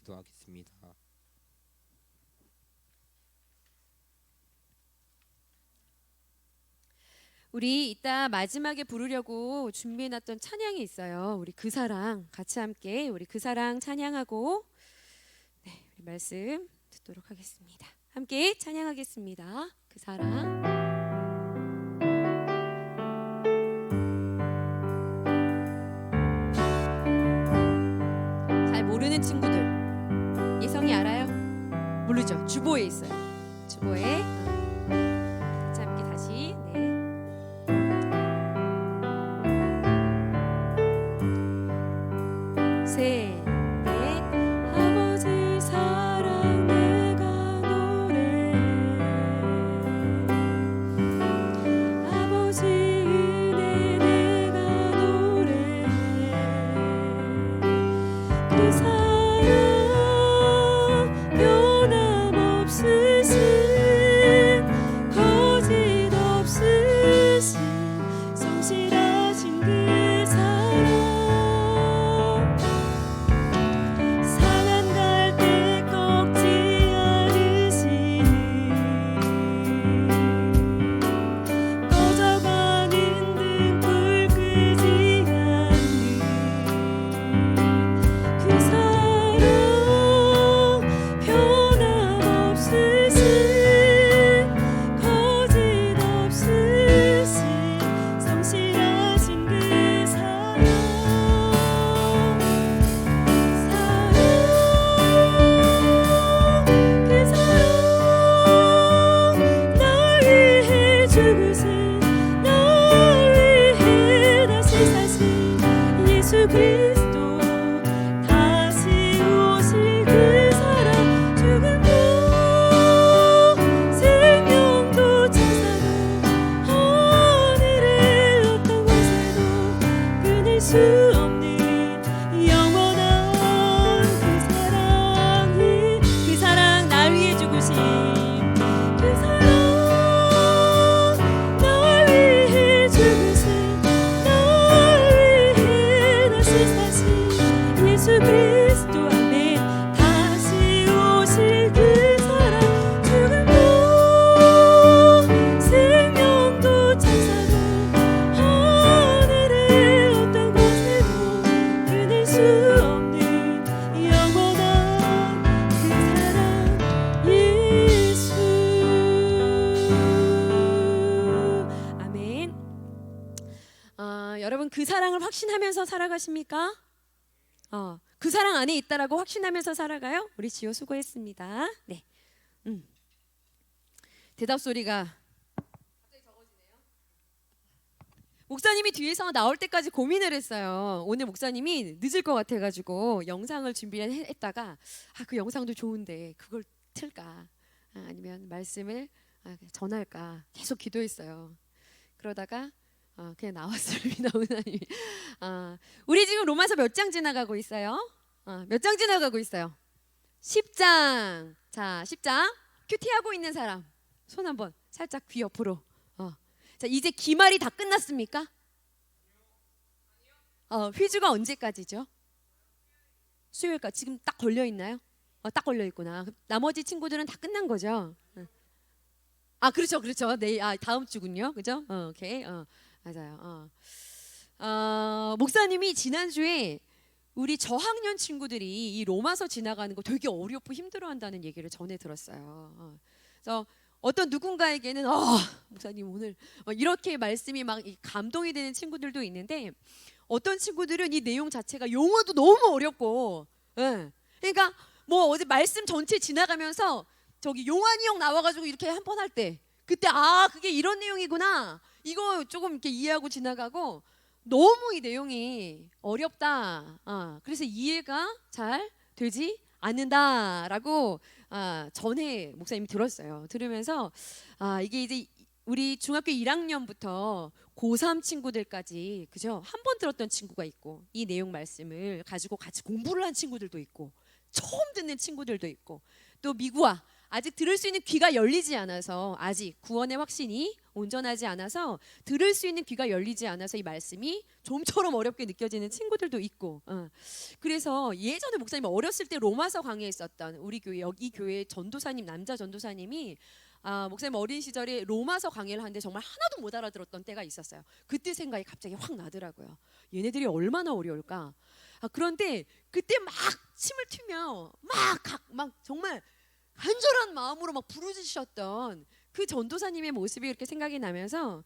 기도하겠습니다. 우리 이따 마지막에 부르려고 준비해놨던 찬양이 있어요. 우리 그 사랑 같이 함께 우리 그 사랑 찬양하고 우리 말씀 듣도록 하겠습니다. 함께 찬양하겠습니다. 그 사랑. 잘 모르는 친구들 예성이 알아요? 모르죠? 주보에 있어요. 주보에 같이 함께 다시 셋, 넷. 아버지 사랑 내가 노래해. 아버지 은혜 내가 노래해. 그 사랑 변함없으신 거짓 없으신 성실하신 그 사랑 상한 갈대 꺾지 않으시니 꺼져가는 등불 끄지 않는 그 사랑 변함없으신 거짓 없으신 성실하신 그 사랑 그 사랑 날 위해 죽으신 날 위해 다시 사신 예수 그리스도 다시 오실 그 사랑 죽음도 생명도 천사도 하늘의 어떤 곳에도 끊을 수 없는 영원한 그 사랑 날 위해 죽으신 그 사랑 날 위해 죽으신 날 위해 다시 사신 예수 그리스도 아멘 다시 오실 그 사랑 죽음도 생명도 천사도 하늘의 어떤 곳에도 끊을 수 없는 영원한 그 사랑 예수 아멘. 여러분 그 사랑을 확신하면서 살아가십니까? 그 사랑 안에 있다라고 확신하면서 살아가요? 우리 지호 수고했습니다. 네. 대답 소리가 목사님이 뒤에서 나올 때까지 고민을 했어요. 오늘 목사님이 늦을 것 같아가지고 영상을 준비를 했다가 그 영상도 좋은데 그걸 틀까 아니면 말씀을 전할까 계속 기도했어요. 그러다가 그냥 나왔습니다. 목사님이. 우리 지금 로마서 몇 장 지나가고 있어요? 몇 장 지나가고 있어요? 10장. 자, 10장. 큐티하고 있는 사람 손 한번 살짝 귀 옆으로. 자, 이제 기말이 다 끝났습니까? 휘주가 언제까지죠? 수요일까지. 지금 딱 걸려 있나요? 딱 걸려 있구나. 나머지 친구들은 다 끝난 거죠? 그렇죠, 그렇죠. 네, 다음 주군요, 그죠? 오케이, 맞아요. 목사님이 지난주에 우리 저학년 친구들이 이 로마서 지나가는 거 되게 어렵고 힘들어한다는 얘기를 전해 들었어요. 그래서 어떤 누군가에게는 목사님 오늘 이렇게 말씀이 막 감동이 되는 친구들도 있는데 어떤 친구들은 이 내용 자체가 용어도 너무 어렵고 그러니까 뭐 어제 말씀 전체 지나가면서 저기 용환이 형 나와가지고 이렇게 한 번 할 때 그때 그게 이런 내용이구나 이거 조금 이렇게 이해하고 지나가고 너무 이 내용이 어렵다 그래서 이해가 잘 되지 않는다라고 전에 목사님이 들었어요. 들으면서 이게 이제 우리 중학교 1학년부터 고3 친구들까지 그죠? 한 번 들었던 친구가 있고 이 내용 말씀을 가지고 같이 공부를 한 친구들도 있고 처음 듣는 친구들도 있고 또 미구아 아직 들을 수 있는 귀가 열리지 않아서, 아직 구원의 확신이 온전하지 않아서 들을 수 있는 귀가 열리지 않아서 이 말씀이 좀처럼 어렵게 느껴지는 친구들도 있고, 그래서 예전에 목사님 어렸을 때 로마서 강의했었던 우리 교회, 여기 교회 전도사님, 남자 전도사님이 목사님 어린 시절에 로마서 강의를 하는데 정말 하나도 못 알아들었던 때가 있었어요. 그때 생각이 갑자기 확 나더라고요. 얘네들이 얼마나 어려울까. 그런데 그때 막 침을 튀며 막 정말 간절한 마음으로 막 부르짖으셨던 그 전도사님의 모습이 이렇게 생각이 나면서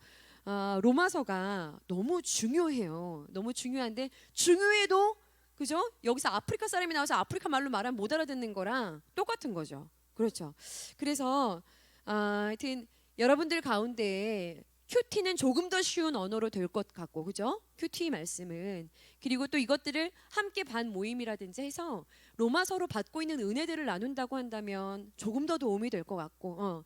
로마서가 너무 중요해요. 너무 중요한데, 중요해도 그죠? 여기서 아프리카 사람이 나와서 아프리카 말로 말하면 못 알아듣는 거랑 똑같은 거죠. 그렇죠. 그래서 하여튼 여러분들 가운데 큐티는 조금 더 쉬운 언어로 될 것 같고, 그죠? 큐티 말씀은. 그리고 또 이것들을 함께 반 모임이라든지 해서 로마서로 받고 있는 은혜들을 나눈다고 한다면 조금 더 도움이 될 것 같고,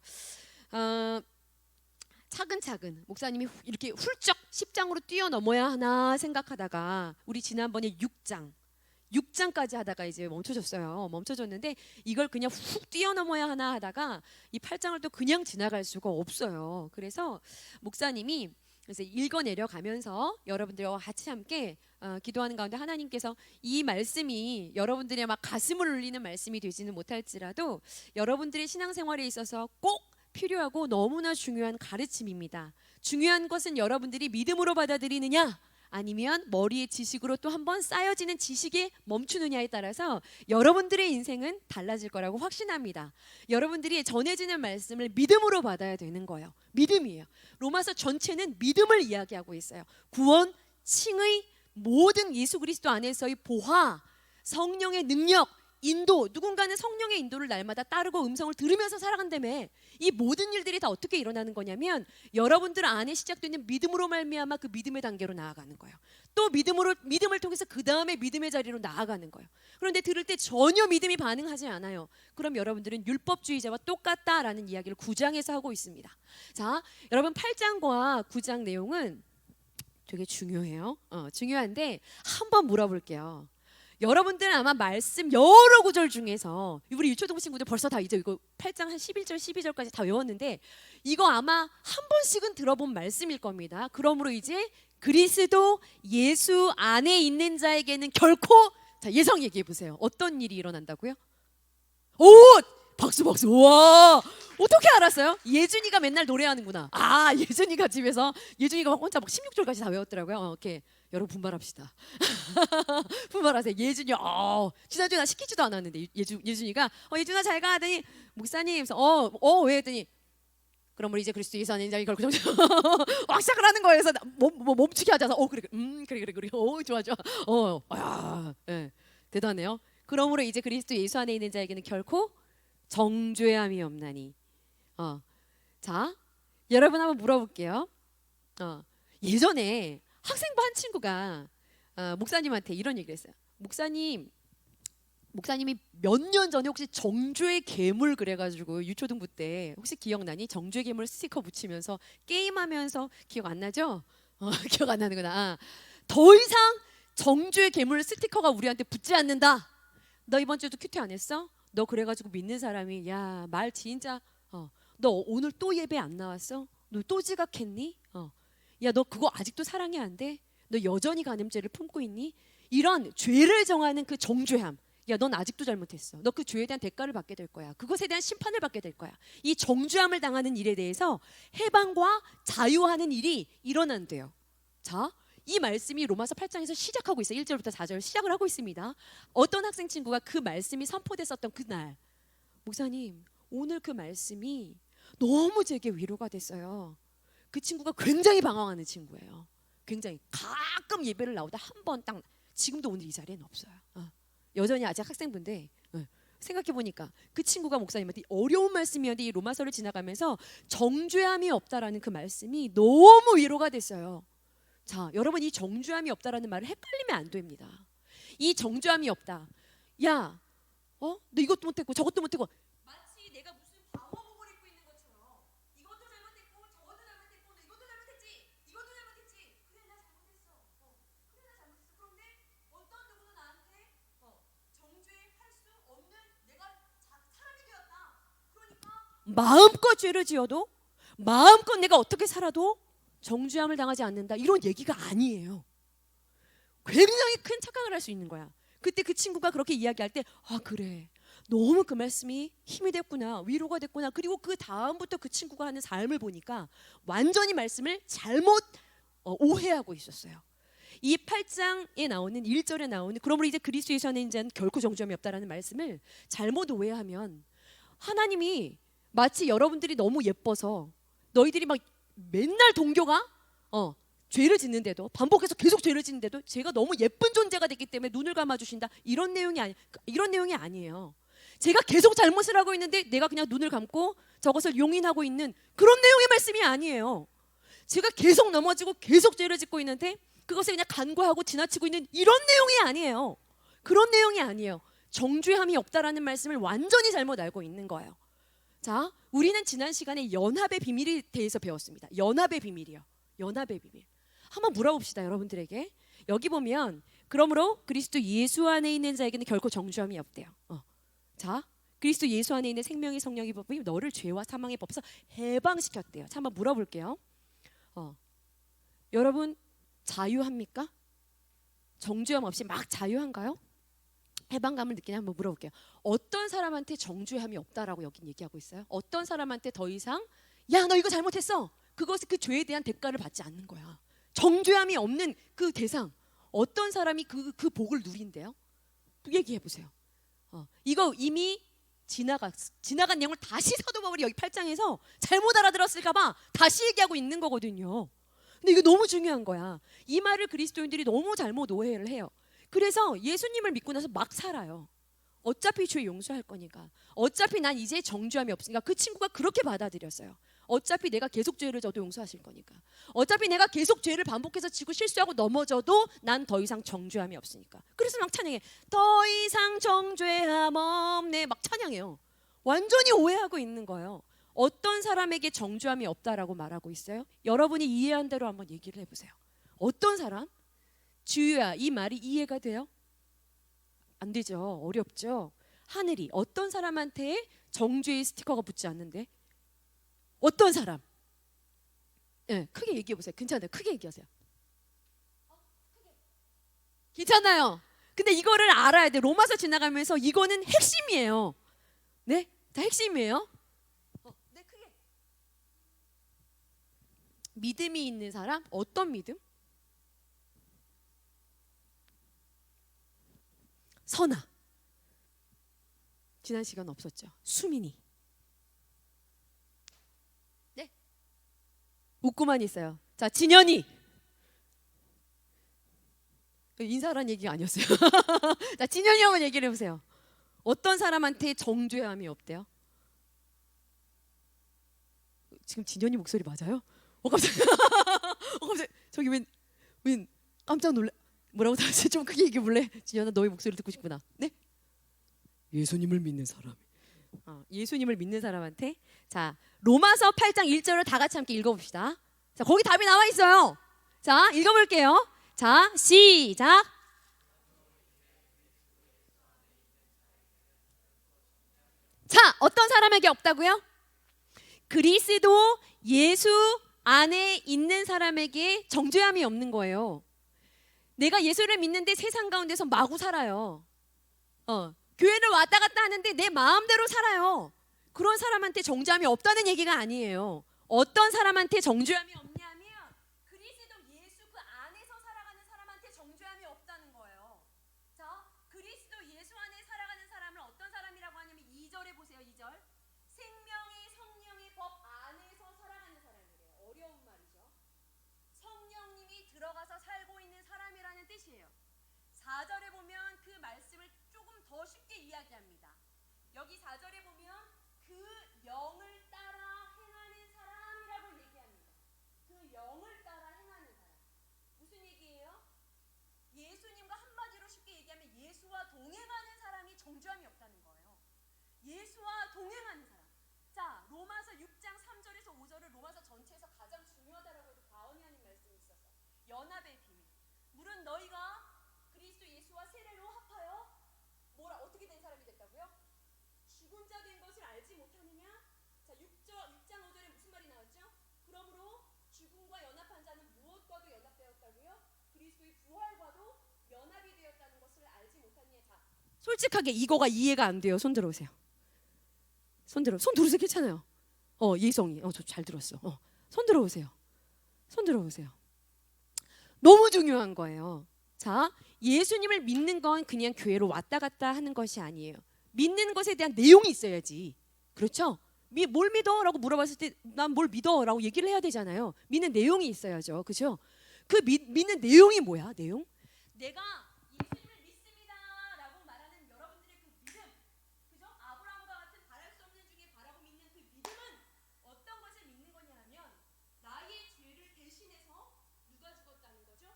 차근차근 목사님이 이렇게 훌쩍 10장으로 뛰어넘어야 하나 생각하다가 우리 지난번에 6장까지 하다가 이제 멈춰졌는데, 이걸 그냥 훅 뛰어넘어야 하나 하다가 이 8장을 또 그냥 지나갈 수가 없어요. 그래서 목사님이 그래서 읽어내려 가면서 여러분들과 같이 함께 기도하는 가운데 하나님께서 이 말씀이 여러분들의 막 가슴을 울리는 말씀이 되지는 못할지라도 여러분들의 신앙생활에 있어서 꼭 필요하고 너무나 중요한 가르침입니다. 중요한 것은 여러분들이 믿음으로 받아들이느냐, 아니면 머리의 지식으로 또 한번 쌓여지는 지식에 멈추느냐에 따라서 여러분들의 인생은 달라질 거라고 확신합니다. 여러분들이 전해지는 말씀을 믿음으로 받아야 되는 거예요. 믿음이에요. 로마서 전체는 믿음을 이야기하고 있어요. 구원, 칭의, 모든 예수 그리스도 안에서의 보화, 성령의 능력, 인도, 누군가는 성령의 인도를 날마다 따르고 음성을 들으면서 살아간다며. 이 모든 일들이 다 어떻게 일어나는 거냐면 여러분들 안에 시작되는 믿음으로 말미암아 그 믿음의 단계로 나아가는 거예요. 또 믿음을 통해서 그 다음에 믿음의 자리로 나아가는 거예요. 그런데 들을 때 전혀 믿음이 반응하지 않아요. 그럼 여러분들은 율법주의자와 똑같다라는 이야기를 9장에서 하고 있습니다. 자, 여러분 8장과 9장 내용은 되게 중요해요. 중요한데 한번 물어볼게요. 여러분들은 아마 말씀 여러 구절 중에서 우리 유초동 친구들 벌써 다 이제 이거 8장 한 11절 12절까지 다 외웠는데, 이거 아마 한 번씩은 들어본 말씀일 겁니다. 그러므로 이제 그리스도 예수 안에 있는 자에게는 결코, 자, 예성 얘기해 보세요. 어떤 일이 일어난다고요? 오! 박수. 와, 어떻게 알았어요? 예준이가 맨날 노래하는구나. 예준이가 집에서 예준이가 혼자 막 16절까지 다 외웠더라고요. 오케이. 여러분 분발합시다. 분발하세요. 예준이 지난주에 나 시키지도 않았는데 예준이가 예준아 잘 가 하더니 목사님 왜 했더니 그럼 우리 이제 그리스도 예수 안에 있는 자에게 결코 막 시작을 하는 거예요. 그래서 멈추게 하자서 그래 좋아 예, 대단해요. 그러므로 이제 그리스도 예수 안에 있는 자에게는 결코 정죄함이 없나니. 자, 여러분 한번 물어볼게요. 예전에 학생부 한 친구가 목사님한테 이런 얘기를 했어요. 목사님이 몇 년 전에 혹시 정죄의 괴물 그래가지고 유초등부 때 혹시 기억나니? 정죄의 괴물 스티커 붙이면서 게임하면서, 기억 안 나죠? 기억 안 나는구나. 더 이상 정죄의 괴물 스티커가 우리한테 붙지 않는다. 너 이번 주도 큐티 안 했어? 너 그래가지고 믿는 사람이 야 말 진짜 너 오늘 또 예배 안 나왔어? 너 또 지각했니? 야 너 그거 아직도 사랑이 안 돼? 너 여전히 간음죄를 품고 있니? 이런 죄를 정하는 그 정죄함. 야 넌 아직도 잘못했어. 너 그 죄에 대한 대가를 받게 될 거야. 그것에 대한 심판을 받게 될 거야. 이 정죄함을 당하는 일에 대해서 해방과 자유하는 일이 일어난대요. 자, 이 말씀이 로마서 8장에서 시작하고 있어요. 1절부터 4절 시작을 하고 있습니다. 어떤 학생 친구가 그 말씀이 선포됐었던 그날, 목사님 오늘 그 말씀이 너무 제게 위로가 됐어요. 그 친구가 굉장히 방황하는 친구예요. 굉장히 가끔 예배를 나오다 한 번 딱, 지금도 오늘 이 자리에는 없어요. 여전히 아직 학생분인데 생각해보니까 그 친구가 목사님한테 어려운 말씀이었는데 이 로마서를 지나가면서 정죄함이 없다라는 그 말씀이 너무 위로가 됐어요. 자, 여러분 이 정죄함이 없다라는 말을 헷갈리면 안 됩니다. 이 정죄함이 없다. 야, 너 이것도 못했고 저것도 못했고, 마치 내가 무슨 방어복을 입고 있는 것처럼 이것도 잘못했고 저것도 잘못했고 너 이것도 잘못했지, 이것도 잘못했지. 그래 나 잘못했어. 그래 나 잘못했어. 그런데 어떤 누구는 나한테 정죄할 수 없는 내가 사람이 되었다. 그러니까 마음껏 죄를 지어도, 마음껏 내가 어떻게 살아도 정죄함을 당하지 않는다, 이런 얘기가 아니에요. 굉장히 큰 착각을 할 수 있는 거야. 그때 그 친구가 그렇게 이야기할 때, 아 그래, 너무 그 말씀이 힘이 됐구나, 위로가 됐구나. 그리고 그 다음부터 그 친구가 하는 삶을 보니까 완전히 말씀을 잘못 오해하고 있었어요. 이 8장에 나오는 1절에 나오는 그러므로 이제 그리스도 예수 안에 있는 자는 결코 정죄함이 없다라는 말씀을 잘못 오해하면, 하나님이 마치 여러분들이 너무 예뻐서 너희들이 막 맨날 동교가 죄를 짓는데도, 반복해서 계속 죄를 짓는데도 제가 너무 예쁜 존재가 됐기 때문에 눈을 감아주신다, 이런 내용이 아니에요. 제가 계속 잘못을 하고 있는데 내가 그냥 눈을 감고 저것을 용인하고 있는 그런 내용의 말씀이 아니에요. 제가 계속 넘어지고 계속 죄를 짓고 있는데 그것을 그냥 간과하고 지나치고 있는 이런 내용이 아니에요. 그런 내용이 아니에요. 정죄함이 없다라는 말씀을 완전히 잘못 알고 있는 거예요. 자, 우리는 지난 시간에 연합의 비밀에 대해서 배웠습니다. 연합의 비밀이요. 연합의 비밀. 한번 물어봅시다, 여러분들에게. 여기 보면 그러므로 그리스도 예수 안에 있는 자에게는 결코 정죄함이 없대요. 자, 그리스도 예수 안에 있는 생명의 성령의 법이 너를 죄와 사망의 법에서 해방시켰대요. 자, 한번 물어볼게요. 여러분 자유합니까? 정죄함 없이 막 자유한가요? 해방감을 느끼냐 한번 물어볼게요. 어떤 사람한테 정죄함이 없다라고 여긴 얘기하고 있어요? 어떤 사람한테 더 이상 야 너 이거 잘못했어, 그것이 그 죄에 대한 대가를 받지 않는 거야. 정죄함이 없는 그 대상, 어떤 사람이 그 복을 누린대요? 얘기해 보세요. 이거 이미 지나간 내용을 다시 사도 바울이 여기 8장에서 잘못 알아들었을까봐 다시 얘기하고 있는 거거든요. 근데 이거 너무 중요한 거야. 이 말을 그리스도인들이 너무 잘못 오해를 해요. 그래서 예수님을 믿고 나서 막 살아요. 어차피 죄 용서할 거니까, 어차피 난 이제 정죄함이 없으니까. 그 친구가 그렇게 받아들였어요. 어차피 내가 계속 죄를 져도 용서하실 거니까, 어차피 내가 계속 죄를 반복해서 지고 실수하고 넘어져도 난 더 이상 정죄함이 없으니까. 그래서 막 찬양해. 더 이상 정죄함 없네, 막 찬양해요. 완전히 오해하고 있는 거예요. 어떤 사람에게 정죄함이 없다라고 말하고 있어요? 여러분이 이해한 대로 한번 얘기를 해보세요. 어떤 사람? 주유야, 이 말이 이해가 돼요? 안 되죠. 어렵죠. 하늘이 어떤 사람한테 정죄의 스티커가 붙지 않는데? 어떤 사람? 네, 크게 얘기해 보세요. 괜찮아요. 크게 얘기하세요. 괜찮아요. 근데 이거를 알아야 돼. 로마서 지나가면서 이거는 핵심이에요. 네, 다 핵심이에요. 네, 크게. 믿음이 있는 사람? 어떤 믿음? 선아. 지난 시간 없었죠. 수민이. 네. 웃고만 있어요. 자, 진현이. 인사란 얘기가 아니었어요. 자, 진현이 한번 얘기를 해보세요. 어떤 사람한테 정죄함이 없대요? 지금 진현이 목소리 맞아요? 깜짝이야. 깜짝. 저기 웬 깜짝 놀래. 뭐라고 다시 좀 크게 얘기해 볼래? 진현아, 너의 목소리 듣고 싶구나. 네? 예수님을 믿는 사람. 예수님을 믿는 사람한테. 자, 로마서 8장 1절을 다 같이 함께 읽어봅시다. 자, 거기 답이 나와 있어요. 자, 읽어볼게요. 자, 시작. 자, 어떤 사람에게 없다고요? 그리스도 예수 안에 있는 사람에게 정죄함이 없는 거예요. 내가 예수를 믿는데 세상 가운데서 마구 살아요. 교회를 왔다 갔다 하는데 내 마음대로 살아요. 그런 사람한테 정죄함이 없다는 얘기가 아니에요. 어떤 사람한테 정죄함이 없냐면 그리스도 예수 그 안에서 살아가는 사람한테 정죄함이 없다는 거예요. 자, 그리스도 예수 안에 살아가는 사람을 어떤 사람이라고 하냐면 2절에 보세요. 2절. 생명의 성령의 법 안에서 살아가는 사람이래요. 어려운 말이죠. 성령님이 들어가서 살고 있는 사람이라는 뜻이에요. 4절에 보면 그 말씀을 조금 더 쉽게 이야기합니다. 여기 4절에 보면 그 영을 따라 행하는 사람이라고 얘기합니다. 그 영을 따라 행하는 사람. 무슨 얘기예요? 예수님과 한마디로 쉽게 얘기하면 예수와 동행하는 사람이 정죄함이 없다는 거예요. 예수와 동행하는 사람. 자, 로마서 6장 3절에서 5절을 로마서 전체에서 가장 중요하다라고 해도 과언이 아닌 말씀이 있어서 연합의 비밀. 물은 너희가 그리스도 예수와 세례로 합하여 어떻게 된 사람이 됐다고요? 죽은 자 된 것을 알지 못하느냐? 자, 6장 5절에 무슨 말이 나왔죠? 그러므로 죽음과 연합한 자는 무엇과도 연합되었다고요? 그리스도의 부활과도 연합이 되었다는 것을 알지 못하느냐. 자, 솔직하게 이거가 이해가 안 돼요. 손 들어오세요. 손 들어오세요. 괜찮아요. 예성이 저 잘 들었어. 손 들어오세요. 손 들어오세요. 너무 중요한 거예요. 자, 예수님을 믿는 건 그냥 교회로 왔다 갔다 하는 것이 아니에요. 믿는 것에 대한 내용이 있어야지. 그렇죠? 뭘 믿어? 라고 물어봤을 때 난 뭘 믿어? 라고 얘기를 해야 되잖아요. 믿는 내용이 있어야죠. 그죠? 그 믿는 내용이 뭐야? 내용? 내가 예수님을 믿습니다 라고 말하는 여러분들의 그 믿음, 그죠? 아브라함과 같은 바랄 수 없는 중에 바라고 믿는 그 믿음은 어떤 것을 믿는 거냐 하면 나의 죄를 대신해서 누가 죽었다는 거죠?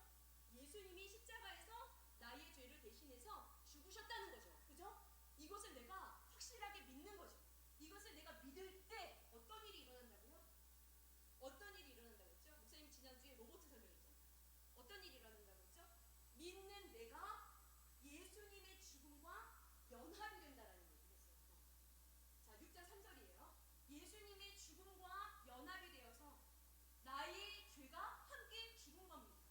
예수님이 십자가에서 나의 죄를 대신해서 죽으셨다는 거죠. 그죠? 이것을 내가 확실하게 믿는 거죠. 이것을 내가 믿을 때 어떤 일이 일어난다고요? 어떤 일이 일어난다고 했죠? 목사님 지난주에 로봇 설명했잖아요. 어떤 일이 일어난다고 했죠? 믿는 내가 예수님의 죽음과 연합이 된다라는 얘기를 했어요. 자, 6장 3절이에요. 예수님의 죽음과 연합이 되어서 나의 죄가 함께 죽은 겁니다.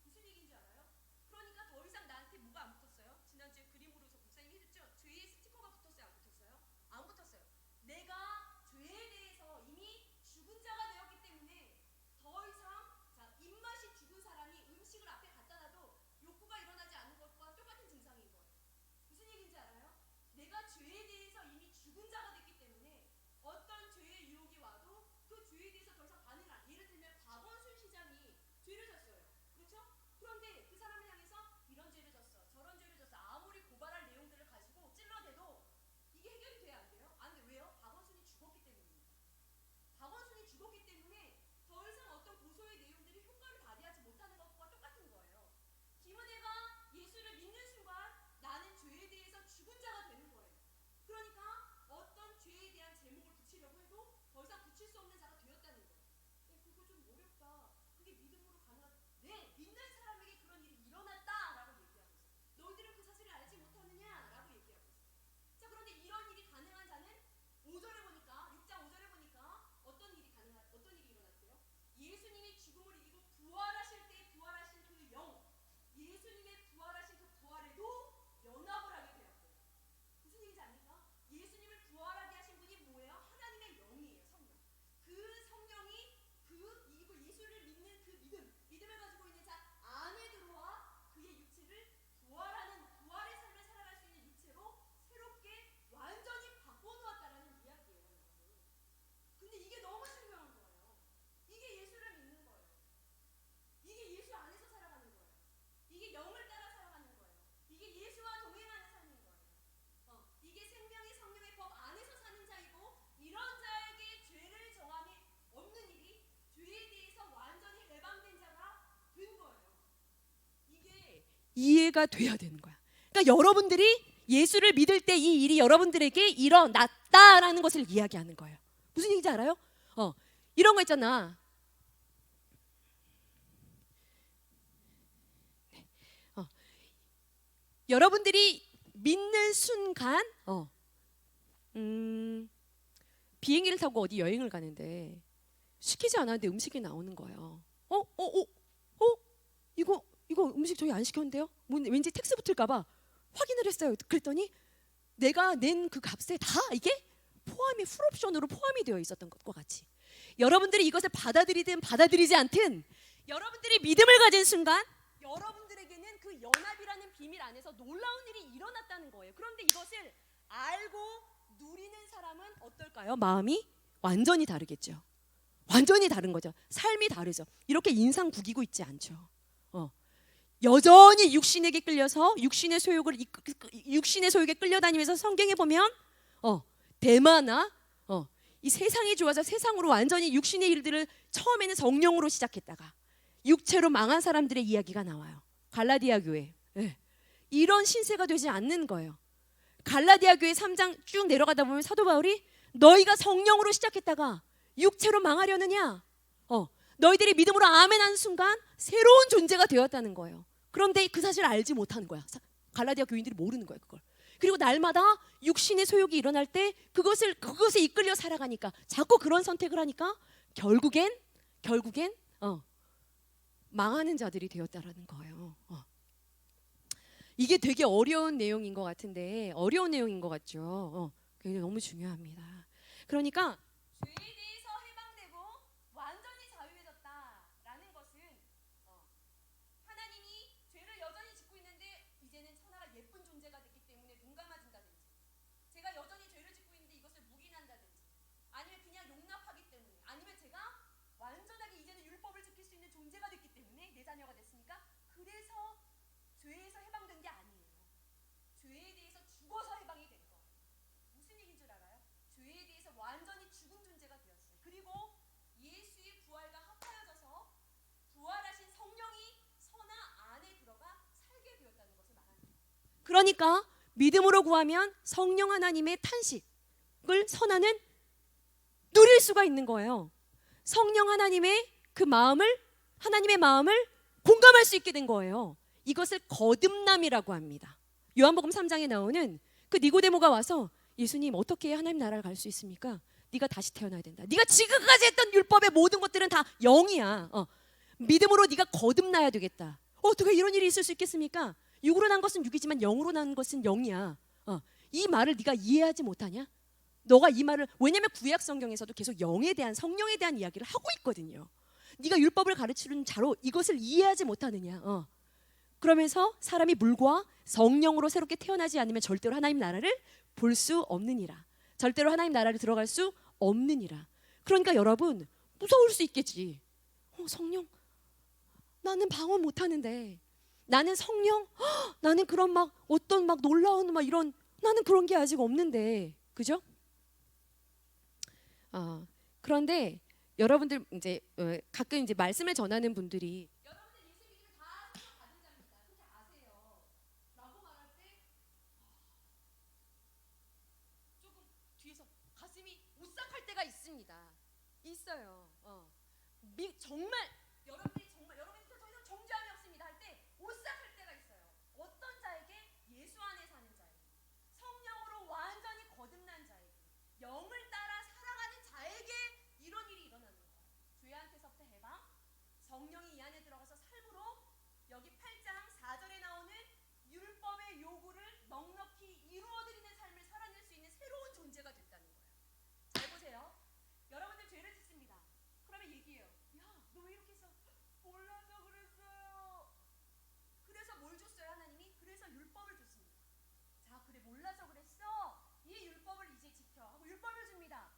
무슨 얘기인지 알아요? 그러니까 더 이상 나한테 뭐가 안 붙었어요? 지난주에 그림으로서 목사님이 해줬죠? 죄의 스티커가 붙었어요? 안 붙었어요? 안 붙었어요. 내가 죄에 대해서 이미 죽은 자가 되었기 때문에 더 이상 입맛이 죽은 사람이 음식을 앞에 갖다 놔도 욕구가 일어나지 않는 것과 똑같은 증상인 거예요. 무슨 얘기인지 알아요? 내가 죄에 대해서 이미 죽은 자가 됐기 때문에 어떤 죄의 유혹이 와도 그 죄에 대해서 더 이상 반응을 안. 예를 들면 박원순 시장이 죄를 졌어요. 그렇죠? 그런데 그 사람을 향해서 이런 죄를 졌어, 저런 죄를 졌어, 아무리 고발할 내용들을 가지고 찔러대도 이게 해결이 돼야 안 돼요? 안 돼. 왜요? 박원순이 죽었기 때문입니다. 박원순이 죽었기 때문에 더 이상 어떤 고소의 내용들이 효과를 발휘하지 못하는 것과 똑같은 거예요. 김은혜가 예수를 믿는 순간 나는 죄에 대해서 죽은 자가 되는 거예요. 그러니까 어떤 죄에 대한 제목을 붙이려고 해도 더 이상 붙일 수 없는 자가 되었다는 거예요. 그거 좀 어렵다. 그게 믿음으로 가능하다. 네, 믿는 사람에게 그런 일이 일어났다라고 얘기하고 있어요. 너희들은 그 사실을 알지 못하느냐라고 얘기하고 있어요. 자, 그런데 이런 일이 가능한 자는 5절에 보니까 6장 5절에 보니까 어떤 일이 일어났대요? 예수님이 죽음을 이기고 부활하실 때 부활하신 그 영, 예수님의 부활하신 그 부활에도 연합을 하게 되었대요. 무슨 얘기인지 압니까? 예수님을 부활하게 하신 분이 뭐예요? 하나님의 영이에요. 성령. 그 성령이 예수를 믿는 그 믿음을 가지고 있는 자 안에 들어와 그의 육체를 부활하는 부활의 삶을 살아갈 수 있는 육체로 새롭게 완전히 바꿔놓았다라는 이야기예요. 여러분. 근데 이게 너무 중요한 거예요. 이게 예수를 믿는 거예요. 이게 예수 안에서 살아가는 거예요. 이게 영을 따라 살아가는 거예요. 이게 예수와 동행하는 삶인 거예요. 이게 생명의 성령의 법 안에서 사는 자이고, 이런 자에게 죄를 정함이 없는 일이 죄에 대해서 완전히 해방된 자가 된 거예요. 이게 이해가 돼야 되는 거야. 그러니까 여러분들이 예수를 믿을 때 이 일이 여러분들에게 일어났다라는 것을 이야기하는 거예요. 무슨 얘기인지 알아요? 이런 거 있잖아. 여러분들이 믿는 순간 비행기를 타고 어디 여행을 가는데 시키지 않았는데 음식이 나오는 거예요. 이거 음식 저희 안 시켰는데요? 왠지 텍스 붙을까봐 확인을 했어요. 그랬더니 내가 낸 그 값에 다 이게 포함이 풀옵션으로 포함이 되어 있었던 것과 같이, 여러분들이 이것을 받아들이든 받아들이지 않든 여러분들이 믿음을 가진 순간 여러분들에게는 그 연합이라는 비밀 안에서 놀라운 일이 일어났다는 거예요. 그런데 이것을 알고 누리는 사람은 어떨까요? 마음이 완전히 다르겠죠. 완전히 다른 거죠. 삶이 다르죠. 이렇게 인상 구기고 있지 않죠. 여전히 육신에게 끌려서 육신의 소욕에 끌려다니면서 성경에 보면 대마나 이 세상이 좋아서 세상으로 완전히 육신의 일들을 처음에는 성령으로 시작했다가 육체로 망한 사람들의 이야기가 나와요. 갈라디아 교회. 이런 신세가 되지 않는 거예요. 갈라디아 교회 3장 쭉 내려가다 보면 사도 바울이 너희가 성령으로 시작했다가 육체로 망하려느냐? 너희들이 믿음으로 아멘 하는 순간 새로운 존재가 되었다는 거예요. 그런데 그 사실을 알지 못하는 거야. 갈라디아 교인들이 모르는 거예요. 그걸. 그리고 날마다 육신의 소욕이 일어날 때 그것에 이끌려 살아가니까 자꾸 그런 선택을 하니까 결국엔 망하는 자들이 되었다라는 거예요. 이게 되게 어려운 내용인 것 같은데 어려운 내용인 것 같죠. 그게 너무 중요합니다. 그러니까 죄에 대해서 해방되고 완전히 자유해졌다라는 것은 하나님이 죄를 여전히 짓고 있는데 이제는 천하가 예쁜 존재가 됐기 때문에 눈 감아준다든지, 제가 여전히 죄를 짓고 있는데 이것을 묵인한다든지, 아니면 그냥 용납하기 때문에, 아니면 제가 완전하게 이제는 율법을 지킬 수 있는 존재가 됐기 때문에 내 자녀가 됐으니까 그래서 죄에서 해방된 게 아니에요. 죄에 대해서 죽어서 해방이 된 거예요. 무슨 얘기인 줄 알아요? 죄에 대해서 완전히 죽은 존재가 되었어요. 그리고 예수의 부활과 합하여져서 부활하신 성령이 선하 안에 들어가 살게 되었다는 것을 말합니다. 그러니까 믿음으로 구하면 성령 하나님의 탄식을 선하는 누릴 수가 있는 거예요. 성령 하나님의 그 마음을, 하나님의 마음을 공감할 수 있게 된 거예요. 이것을 거듭남이라고 합니다. 요한복음 3장에 나오는 그 니고데모가 와서 예수님, 어떻게 해야 하나님 나라를 갈 수 있습니까? 네가 다시 태어나야 된다. 네가 지금까지 했던 율법의 모든 것들은 다 영이야. 믿음으로 네가 거듭나야 되겠다. 어떻게 이런 일이 있을 수 있겠습니까? 육으로 난 것은 육이지만 영으로 난 것은 영이야. 이 말을 네가 이해하지 못하냐? 너가 이 말을, 왜냐하면 구약 성경에서도 계속 영에 대한, 성령에 대한 이야기를 하고 있거든요. 네가 율법을 가르치는 자로 이것을 이해하지 못하느냐? 그러면서 사람이 물과 성령으로 새롭게 태어나지 않으면 절대로 하나님 나라를 볼 수 없느니라. 절대로 하나님 나라를 들어갈 수 없느니라. 그러니까 여러분, 무서울 수 있겠지. 성령, 나는 방언 못하는데, 나는 성령, 나는 그런 막 어떤 막 놀라운 막 이런, 나는 그런 게 아직 없는데, 그죠? 그런데 여러분들 이제 가끔 이제 말씀을 전하는 분들이 여러분들 예수 믿으면 다 선물 받은 자입니다. 그렇게 아세요? 라고 말할 때 조금 뒤에서 가슴이 오싹할 때가 있습니다. 있어요. 정말 여러분들이 정말 여러분들 더 이상 정죄함이 없습니다 할 때 오싹할 때가 있어요. 어떤 자에게? 예수 안에 사는 자에게, 성령으로 완전히 거듭난 자에게, 영을 따라 살아가는 자에게 이런 일이 일어나는 거예요. 죄한테서부터 해방, 성령이 이 안에 들어가서 삶으로, 여기 8장 4절에 나오는 율법의 요구를 넉넉히 이루어드리는 삶을 살아낼 수 있는 새로운 존재가 됐다는 거예요. 잘 보세요. 여러분들 죄를 짓습니다. 그러면 얘기해요. 야, 너 왜 이렇게 했어? 몰라서 그랬어요. 그래서 뭘 줬어요 하나님이? 그래서 율법을 줬습니다. 자, 그래, 몰라서 그랬어. 이 율법을 이제 지켜 하고 율법을 줍니다.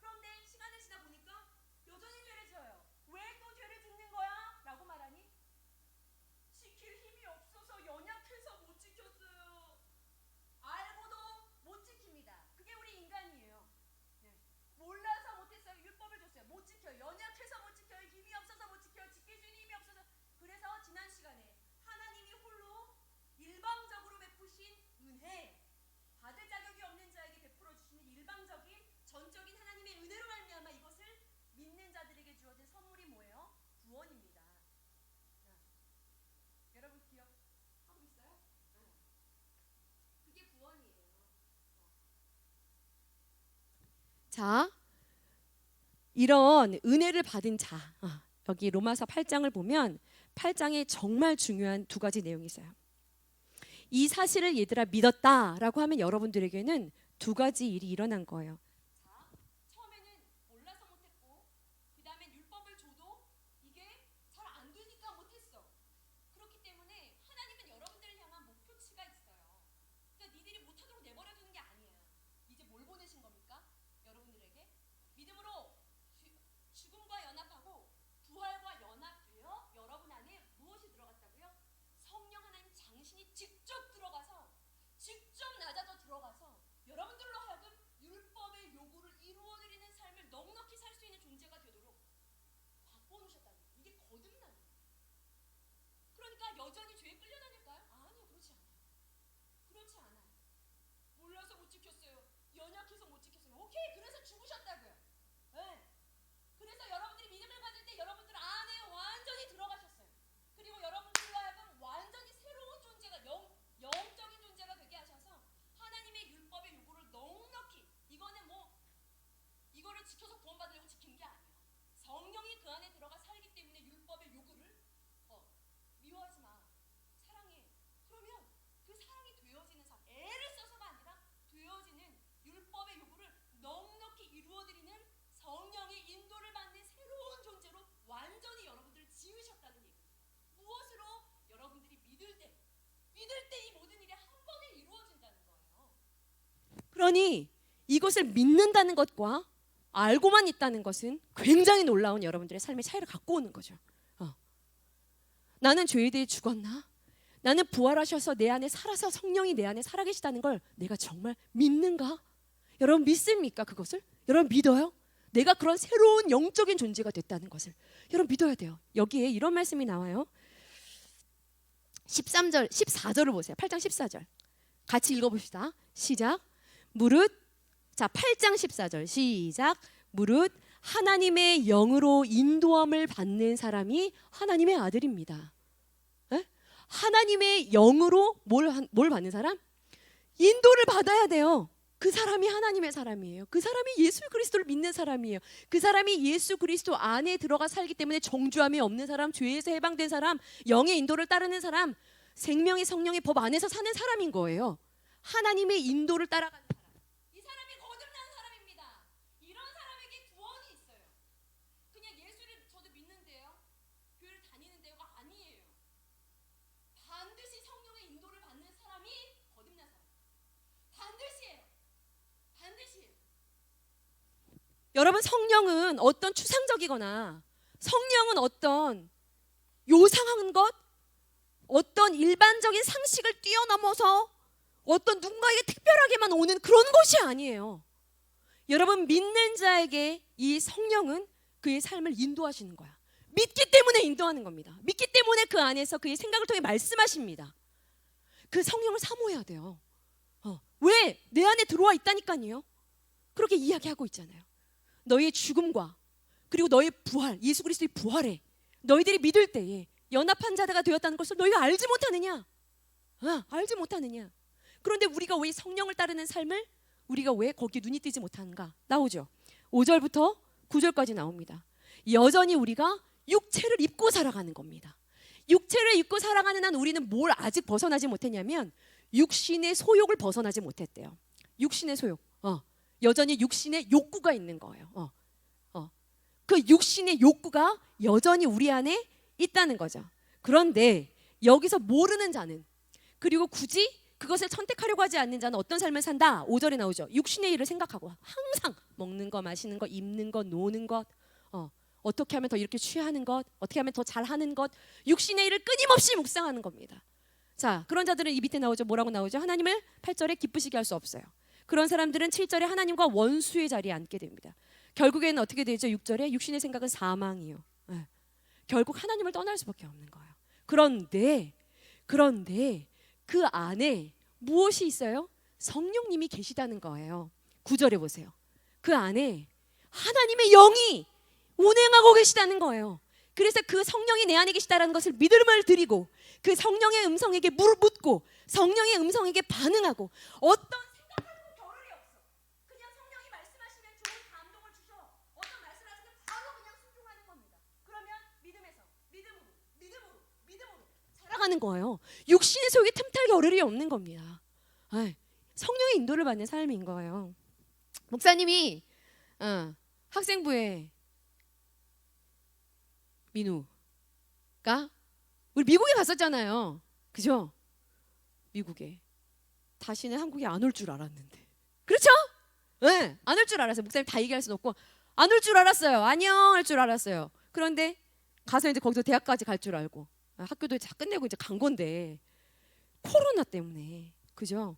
그런데 시간을 지나 보니까 여전히 죄를 지어요. 왜 또 죄를 짓는 거야? 라고 말하니 지킬 힘이 없어서 연약해서 못 지켰어요. 알고도 못 지킵니다. 그게 우리 인간이에요. 몰라서 못했어요. 율법을 줬어요. 못 지켜요. 연약해서 못 지켜요. 힘이 없어서 못 지켜요. 지킬 수 있는 힘이 없어서. 그래서 지난 시간에 하나님이 홀로 일방적으로 베푸신 은혜, 받을 자격이 없는 자에게 베풀어 주시는 일방적인 전적인 하나님의 은혜로 말미암아 이것을 믿는 자들에게 주어진 선물이 뭐예요? 구원입니다. 여러분 기억하고 있어요? 그게 구원이에요. 자, 이런 은혜를 받은 자, 여기 로마서 8장을 보면 8장에 정말 중요한 두 가지 내용이 있어요. 이 사실을 얘들아 믿었다라고 하면 여러분들에게는 두 가지 일이 일어난 거예요. 자, 처음에는 몰라서 못했고, 그 다음에 율법을 줘도 이게 잘 안 되니까 못했어. 그렇기 때문에 하나님은 여러분들을 향한 목표치가 있어요. 그러니까 니들이 못하도록 내버려두는 게 아니에요. 이제 뭘 보내신 겁니까? 여러분들에게 믿음으로 죽음과 연합하고 부활과 연합되어 여러분 안에 무엇이 들어갔다고요? 성령 하나님 장신이 직접 들어가서, 직접 낮아져 들어가서 여러분들로 하여금 율법의 그러니 이것을 믿는다는 것과 알고만 있다는 것은 굉장히 놀라운 여러분들의 삶의 차이를 갖고 오는 거죠. 나는 죄에 대해 죽었나? 나는 부활하셔서 내 안에 살아서 성령이 내 안에 살아계시다는 걸 내가 정말 믿는가? 여러분 믿습니까 그것을? 여러분 믿어요? 내가 그런 새로운 영적인 존재가 됐다는 것을 여러분 믿어야 돼요. 여기에 이런 말씀이 나와요. 13절, 14절을 보세요. 8장 14절 같이 읽어봅시다. 시작. 무릇, 자 8장 14절 시작. 무릇 하나님의 영으로 인도함을 받는 사람이 하나님의 아들입니다. 에? 하나님의 영으로 뭘 받는 사람? 인도를 받아야 돼요. 그 사람이 하나님의 사람이에요. 그 사람이 예수 그리스도를 믿는 사람이에요. 그 사람이 예수 그리스도 안에 들어가 살기 때문에 정죄함이 없는 사람, 죄에서 해방된 사람, 영의 인도를 따르는 사람, 생명의 성령의 법 안에서 사는 사람인 거예요. 하나님의 인도를 따라가는 사람. 이 사람이 거듭난 사람입니다. 이런 사람에게 구원이 있어요. 그냥 예수를 저도 믿는데요, 교회를 다니는데요가 아니에요. 반드시 성령의 인도를 받는 사람이 거듭난 사람. 반드시예요. 반드시. 여러분 성령은 어떤 추상적이거나 성령은 어떤 요상한 것, 어떤 일반적인 상식을 뛰어넘어서 어떤 누군가에게 특별하게만 오는 그런 것이 아니에요. 여러분 믿는 자에게 이 성령은 그의 삶을 인도하시는 거야. 믿기 때문에 인도하는 겁니다. 믿기 때문에 그 안에서 그의 생각을 통해 말씀하십니다. 그 성령을 사모해야 돼요. 왜? 내 안에 들어와 있다니까요. 그렇게 이야기하고 있잖아요. 너희의 죽음과 그리고 너희의 부활, 예수 그리스도의 부활에 너희들이 믿을 때에 연합한 자가 되었다는 것을 너희가 알지 못하느냐? 알지 못하느냐? 그런데 우리가 왜 성령을 따르는 삶을 우리가 왜 거기에 눈이 띄지 못하는가? 나오죠. 5절부터 9절까지 나옵니다. 여전히 우리가 육체를 입고 살아가는 겁니다. 육체를 입고 살아가는 한 우리는 뭘 아직 벗어나지 못했냐면 육신의 소욕을 벗어나지 못했대요. 육신의 소욕. 여전히 육신의 욕구가 있는 거예요. 그 육신의 욕구가 여전히 우리 안에 있다는 거죠. 그런데 여기서 모르는 자는, 그리고 굳이 그것을 선택하려고 하지 않는 자는 어떤 삶을 산다? 5절에 나오죠. 육신의 일을 생각하고 항상 먹는 거, 마시는 거, 입는 거, 노는 것, 어떻게 하면 더 이렇게 취하는 것, 어떻게 하면 더 잘하는 것, 육신의 일을 끊임없이 묵상하는 겁니다. 자, 그런 자들은 이 밑에 나오죠. 뭐라고 나오죠? 하나님을 8절에 기쁘시게 할 수 없어요. 그런 사람들은 7절에 하나님과 원수의 자리에 앉게 됩니다. 결국에는 어떻게 되죠? 6절에 육신의 생각은 사망이요. 결국 하나님을 떠날 수밖에 없는 거예요. 그런데 그 안에 무엇이 있어요? 성령님이 계시다는 거예요. 9절에 보세요. 그 안에 하나님의 영이 운행하고 계시다는 거예요. 그래서 그 성령이 내 안에 계시다는 것을 믿음을 드리고 그 성령의 음성에게 묻고 성령의 음성에게 반응하고 어떤 생각하는 겨를이 없어. 그냥 성령이 말씀하시면 좋은 감동을 주셔. 어떤 말씀하시면 바로 그냥 순종하는 겁니다. 그러면 믿음으로 살아가는 거예요. 육신의 속에 틈탈 겨를이 없는 겁니다. 성령의 인도를 받는 삶인 거예요. 목사님이 학생부에 민우가 우리 미국에 갔었잖아요. 그죠? 미국에. 다시는 한국에 안 올 줄 알았는데. 그렇죠? 네, 안 올 줄 알았어요. 목사님 다 얘기할 수는 없고 안 올 줄 알았어요. 안녕 할 줄 알았어요. 그런데 가서 이제 거기서 대학까지 갈 줄 알고 학교도 다 끝내고 이제 간 건데 코로나 때문에, 그죠?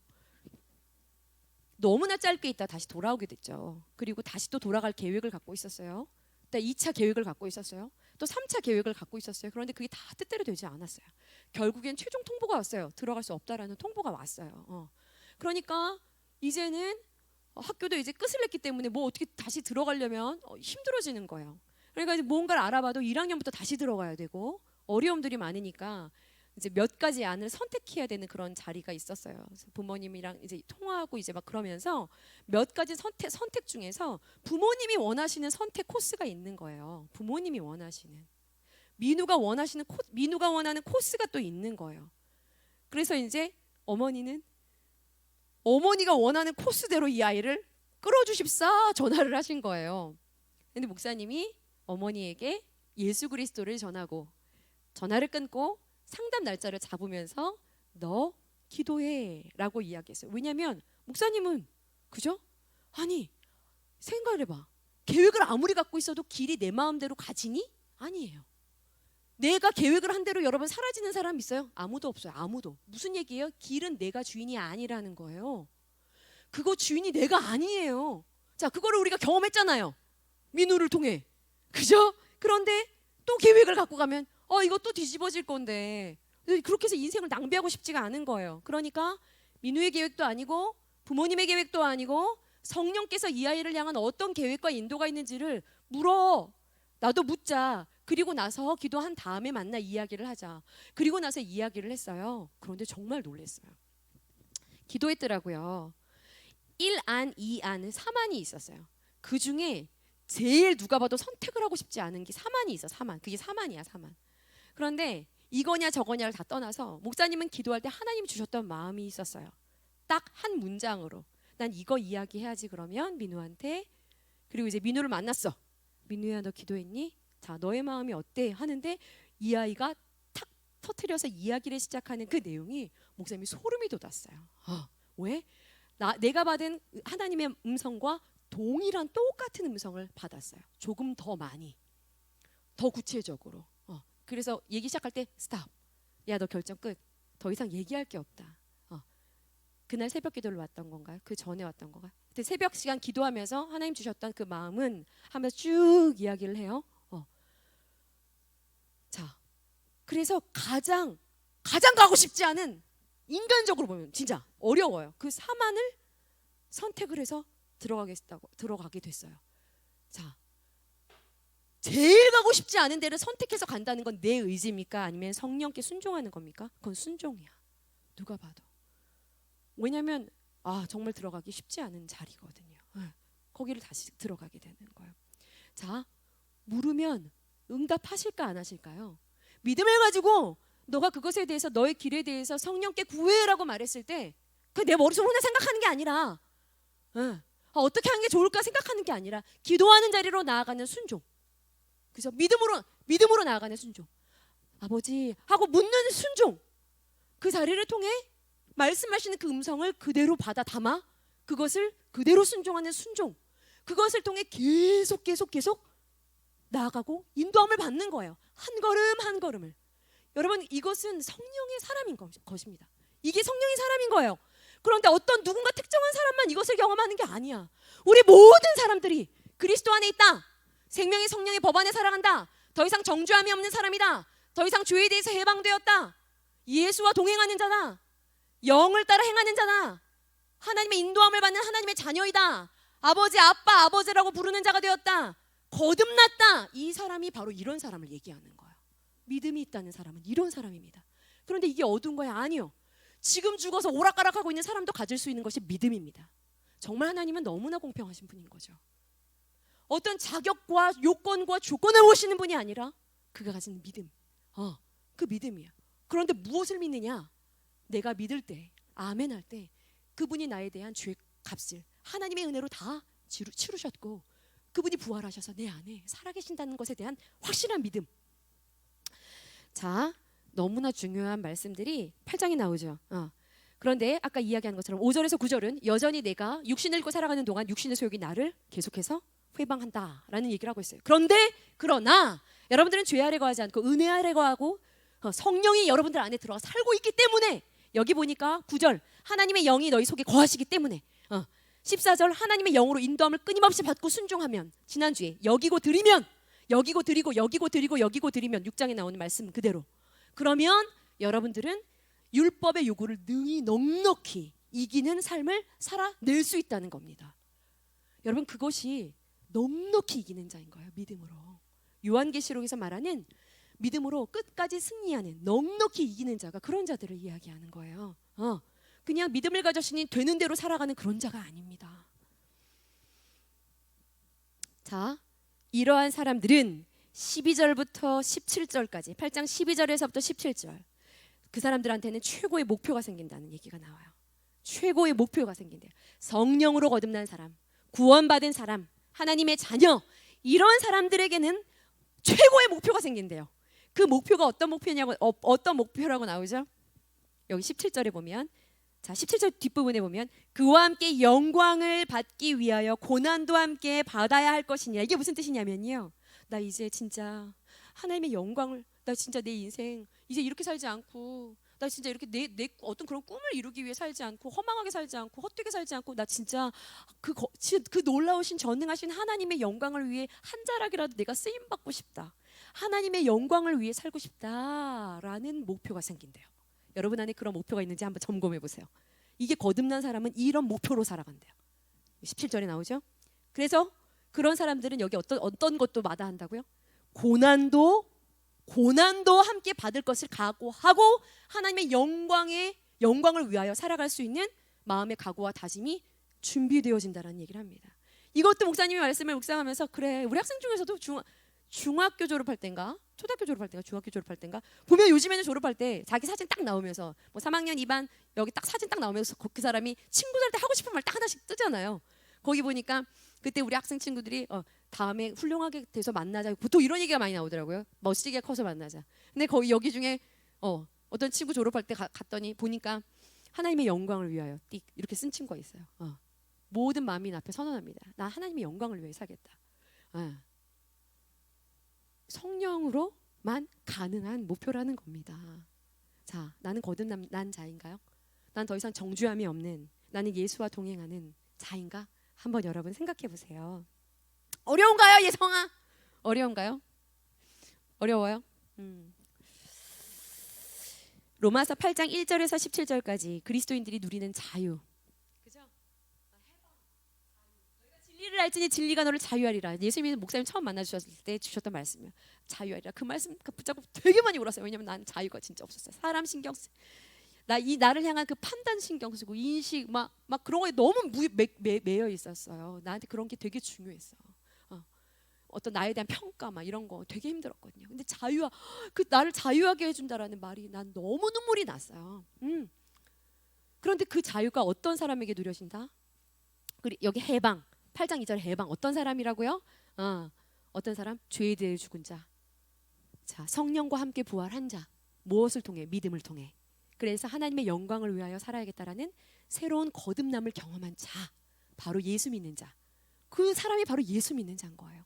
너무나 짧게 있다 다시 돌아오게 됐죠. 그리고 다시 또 돌아갈 계획을 갖고 있었어요. 2차 계획을 갖고 있었어요. 또 3차 계획을 갖고 있었어요. 그런데 그게 다 뜻대로 되지 않았어요. 결국엔 최종 통보가 왔어요. 들어갈 수 없다라는 통보가 왔어요. 그러니까 이제는 학교도 이제 끝을 냈기 때문에 뭐 어떻게 다시 들어가려면 힘들어지는 거예요. 그러니까 이제 뭔가를 알아봐도 1학년부터 다시 들어가야 되고 어려움들이 많으니까 이제 몇 가지 안을 선택해야 되는 그런 자리가 있었어요. 그래서 부모님이랑 이제 통화하고 이제 막 그러면서 몇 가지 선택 중에서 부모님이 원하시는 선택 코스가 있는 거예요. 부모님이 원하시는, 민우가 원하는 코스가 또 있는 거예요. 그래서 이제 어머니가 원하는 코스대로 이 아이를 끌어주십사 전화를 하신 거예요. 근데 목사님이 어머니에게 예수 그리스도를 전하고 전화를 끊고 상담 날짜를 잡으면서 너 기도해 라고 이야기했어요. 왜냐하면 목사님은 그죠? 아니 생각을 해봐. 계획을 아무리 갖고 있어도 길이 내 마음대로 가지니? 아니에요. 내가 계획을 한 대로 여러분 사라지는 사람 있어요? 아무도 없어요. 아무도. 무슨 얘기예요? 길은 내가 주인이 아니라는 거예요. 그거 주인이 내가 아니에요. 자, 그거를 우리가 경험했잖아요. 민우를 통해. 그죠? 그런데 또 계획을 갖고 가면 이거 또 뒤집어질 건데. 그렇게 해서 인생을 낭비하고 싶지가 않은 거예요. 그러니까 민우의 계획도 아니고 부모님의 계획도 아니고 성령께서 이 아이를 향한 어떤 계획과 인도가 있는지를 물어. 나도 묻자. 그리고 나서 기도한 다음에 만나 이야기를 하자. 그리고 나서 이야기를 했어요. 그런데 정말 놀랐어요. 기도했더라고요. 1안, 2안, 3안이 있었어요. 그 중에 제일 누가 봐도 선택을 하고 싶지 않은 게 3안이 있어. 3안. 그게 3안이야. 3안. 그런데 이거냐 저거냐를 다 떠나서 목사님은 기도할 때 하나님 주셨던 마음이 있었어요. 딱 한 문장으로 난 이거 이야기해야지. 그러면 민우한테. 그리고 이제 민우를 만났어. 민우야 너 기도했니? 자 너의 마음이 어때? 하는데 이 아이가 탁 터트려서 이야기를 시작하는 그 내용이 목사님이 소름이 돋았어요. 왜? 내가 받은 하나님의 음성과 동일한 똑같은 음성을 받았어요. 조금 더 많이, 더 구체적으로. 그래서 얘기 시작할 때 스탑. 야 너 결정 끝. 더 이상 얘기할 게 없다. 그날 새벽 기도를 왔던 건가요? 그 전에 왔던 건가요? 그때 새벽 시간 기도하면서 하나님 주셨던 그 마음은 하면서 쭉 이야기를 해요. 자, 그래서 가장 가고 싶지 않은, 인간적으로 보면 진짜 어려워요. 그 3안을 선택을 해서 들어가게 됐어요. 자, 제일 가고 싶지 않은 데를 선택해서 간다는 건 내 의지입니까? 아니면 성령께 순종하는 겁니까? 그건 순종이야. 누가 봐도. 왜냐하면 정말 들어가기 쉽지 않은 자리거든요. 거기를 다시 들어가게 되는 거예요. 자, 물으면 응답하실까 안 하실까요? 믿음을 가지고 너가 그것에 대해서, 너의 길에 대해서 성령께 구해라고 말했을 때 그 내 머릿속으로 혼자 생각하는 게 아니라 어떻게 하는 게 좋을까 생각하는 게 아니라 기도하는 자리로 나아가는 순종. 그래서 믿음으로 나아가는 순종. 아버지 하고 묻는 순종. 그 자리를 통해 말씀하시는 그 음성을 그대로 받아 담아 그것을 그대로 순종하는 순종. 그것을 통해 계속 나아가고 인도함을 받는 거예요. 한 걸음 한 걸음을. 여러분 이것은 성령의 사람인 것입니다. 이게 성령의 사람인 거예요. 그런데 어떤 누군가 특정한 사람만 이것을 경험하는 게 아니야. 우리 모든 사람들이 그리스도 안에 있다. 생명의 성령의 법 안에 살아간다. 더 이상 정죄함이 없는 사람이다. 더 이상 죄에 대해서 해방되었다. 예수와 동행하는 자다. 영을 따라 행하는 자다. 하나님의 인도함을 받는 하나님의 자녀이다. 아버지, 아빠, 아버지라고 부르는 자가 되었다. 거듭났다. 이 사람이 바로 이런 사람을 얘기하는 거예요. 믿음이 있다는 사람은 이런 사람입니다. 그런데 이게 어두운 거야? 아니요. 지금 죽어서 오락가락하고 있는 사람도 가질 수 있는 것이 믿음입니다. 정말 하나님은 너무나 공평하신 분인 거죠. 어떤 자격과 요건과 조건을 보시는 분이 아니라 그가 가진 믿음. 그 믿음이야. 그런데 무엇을 믿느냐? 내가 믿을 때, 아멘 할 때 그분이 나에 대한 죄 값을 하나님의 은혜로 다 치르셨고 그분이 부활하셔서 내 안에 살아계신다는 것에 대한 확실한 믿음. 자, 너무나 중요한 말씀들이 8장에 나오죠. 그런데 아까 이야기한 것처럼 5절에서 9절은 여전히 내가 육신을 입고 살아가는 동안 육신의 소욕이 나를 계속해서 회방한다라는 얘기를 하고 있어요. 그러나 여러분들은 죄 아래 거하지 않고 은혜 아래 거하고 성령이 여러분들 안에 들어가 살고 있기 때문에, 여기 보니까 9절 하나님의 영이 너희 속에 거하시기 때문에, 14절 하나님의 영으로 인도함을 끊임없이 받고 순종하면, 지난주에 여기고 드리면, 여기고 드리고 여기고 드리고 여기고 드리면 6장에 나오는 말씀 그대로, 그러면 여러분들은 율법의 요구를 능히 넉넉히 이기는 삶을 살아낼 수 있다는 겁니다. 여러분 그것이 넉넉히 이기는 자인 거예요. 믿음으로. 요한계시록에서 말하는 믿음으로 끝까지 승리하는, 넉넉히 이기는 자가 그런 자들을 이야기하는 거예요. 그냥 믿음을 가졌으니 되는 대로 살아가는 그런 자가 아닙니다. 자, 이러한 사람들은 12절부터 17절까지, 8장 12절에서부터 17절, 그 사람들한테는 최고의 목표가 생긴다는 얘기가 나와요. 최고의 목표가 생긴대요. 성령으로 거듭난 사람, 구원받은 사람, 하나님의 자녀, 이런 사람들에게는 최고의 목표가 생긴대요. 그 목표가 어떤 목표라고 나오죠? 여기 17절에 보면, 자, 17절 뒷부분에 보면 그와 함께 영광을 받기 위하여 고난도 함께 받아야 할 것이냐. 이게 무슨 뜻이냐면요. 나 이제 진짜 하나님의 영광을, 나 진짜 내 인생 이제 이렇게 살지 않고, 나 진짜 이렇게 내 어떤 그런 꿈을 이루기 위해 살지 않고, 허망하게 살지 않고, 헛되게 살지 않고, 나 진짜 그 놀라우신 전능하신 하나님의 영광을 위해 한 자락이라도 내가 쓰임 받고 싶다. 하나님의 영광을 위해 살고 싶다라는 목표가 생긴대요. 여러분 안에 그런 목표가 있는지 한번 점검해 보세요. 이게 거듭난 사람은 이런 목표로 살아간대요. 17절에 나오죠. 그래서 그런 사람들은 여기 어떤 것도 마다한다고요? 고난도 함께 받을 것을 각오하고 하나님의 영광을 위하여 살아갈 수 있는 마음의 각오와 다짐이 준비되어진다라는 얘기를 합니다. 이것도 목사님이 말씀을 묵상하면서, 그래, 우리 학생 중에서도 중학교 졸업할 때인가 초등학교 졸업할 때인가 중학교 졸업할 때인가 보면, 요즘에는 졸업할 때 자기 사진 딱 나오면서 뭐 3학년 2반 여기 딱 사진 딱 나오면서 그 사람이 친구들한테 하고 싶은 말 딱 하나씩 뜨잖아요. 거기 보니까 그때 우리 학생 친구들이 다음에 훌륭하게 돼서 만나자, 보통 이런 얘기가 많이 나오더라고요. 멋지게 커서 만나자. 근데 거기 여기 중에 어떤 친구 졸업할 때 갔더니 보니까 하나님의 영광을 위하여 띡 이렇게 쓴 친구가 있어요. 모든 만민 앞에 선언합니다. 나 하나님의 영광을 위해 살겠다. 성령으로만 가능한 목표라는 겁니다. 자, 나는 거듭난 자인가요? 난 더 이상 정죄함이 없는, 나는 예수와 동행하는 자인가? 한번 여러분 생각해 보세요. 어려운가요, 예성아? 어려운가요? 어려워요? 로마서 8장 1절에서 17절까지 그리스도인들이 누리는 자유. 그죠? 진리를 알지니 진리가 너를 자유하리라. 예수님이 목사님 처음 만나 주셨을 때 주셨던 말씀이에요. 자유하리라. 그 말씀 붙잡고 되게 많이 울었어요. 왜냐면 난 자유가 진짜 없었어요. 사람 신경 쓰. 나를 향한 그 판단 신경 쓰고 인식 막 그런 거에 너무 매여 있었어요. 나한테 그런 게 되게 중요했어. 어떤 나에 대한 평가 막 이런 거 되게 힘들었거든요. 근데 나를 자유하게 해준다라는 말이 난 너무 눈물이 났어요. 그런데 그 자유가 어떤 사람에게 누려진다? 여기 해방 8장 2절 해방 어떤 사람이라고요? 어떤 사람? 죄에 대해 죽은 자. 자, 성령과 함께 부활한 자. 무엇을 통해? 믿음을 통해. 그래서 하나님의 영광을 위하여 살아야겠다라는 새로운 거듭남을 경험한 자, 바로 예수 믿는 자. 그 사람이 바로 예수 믿는 자인 거예요.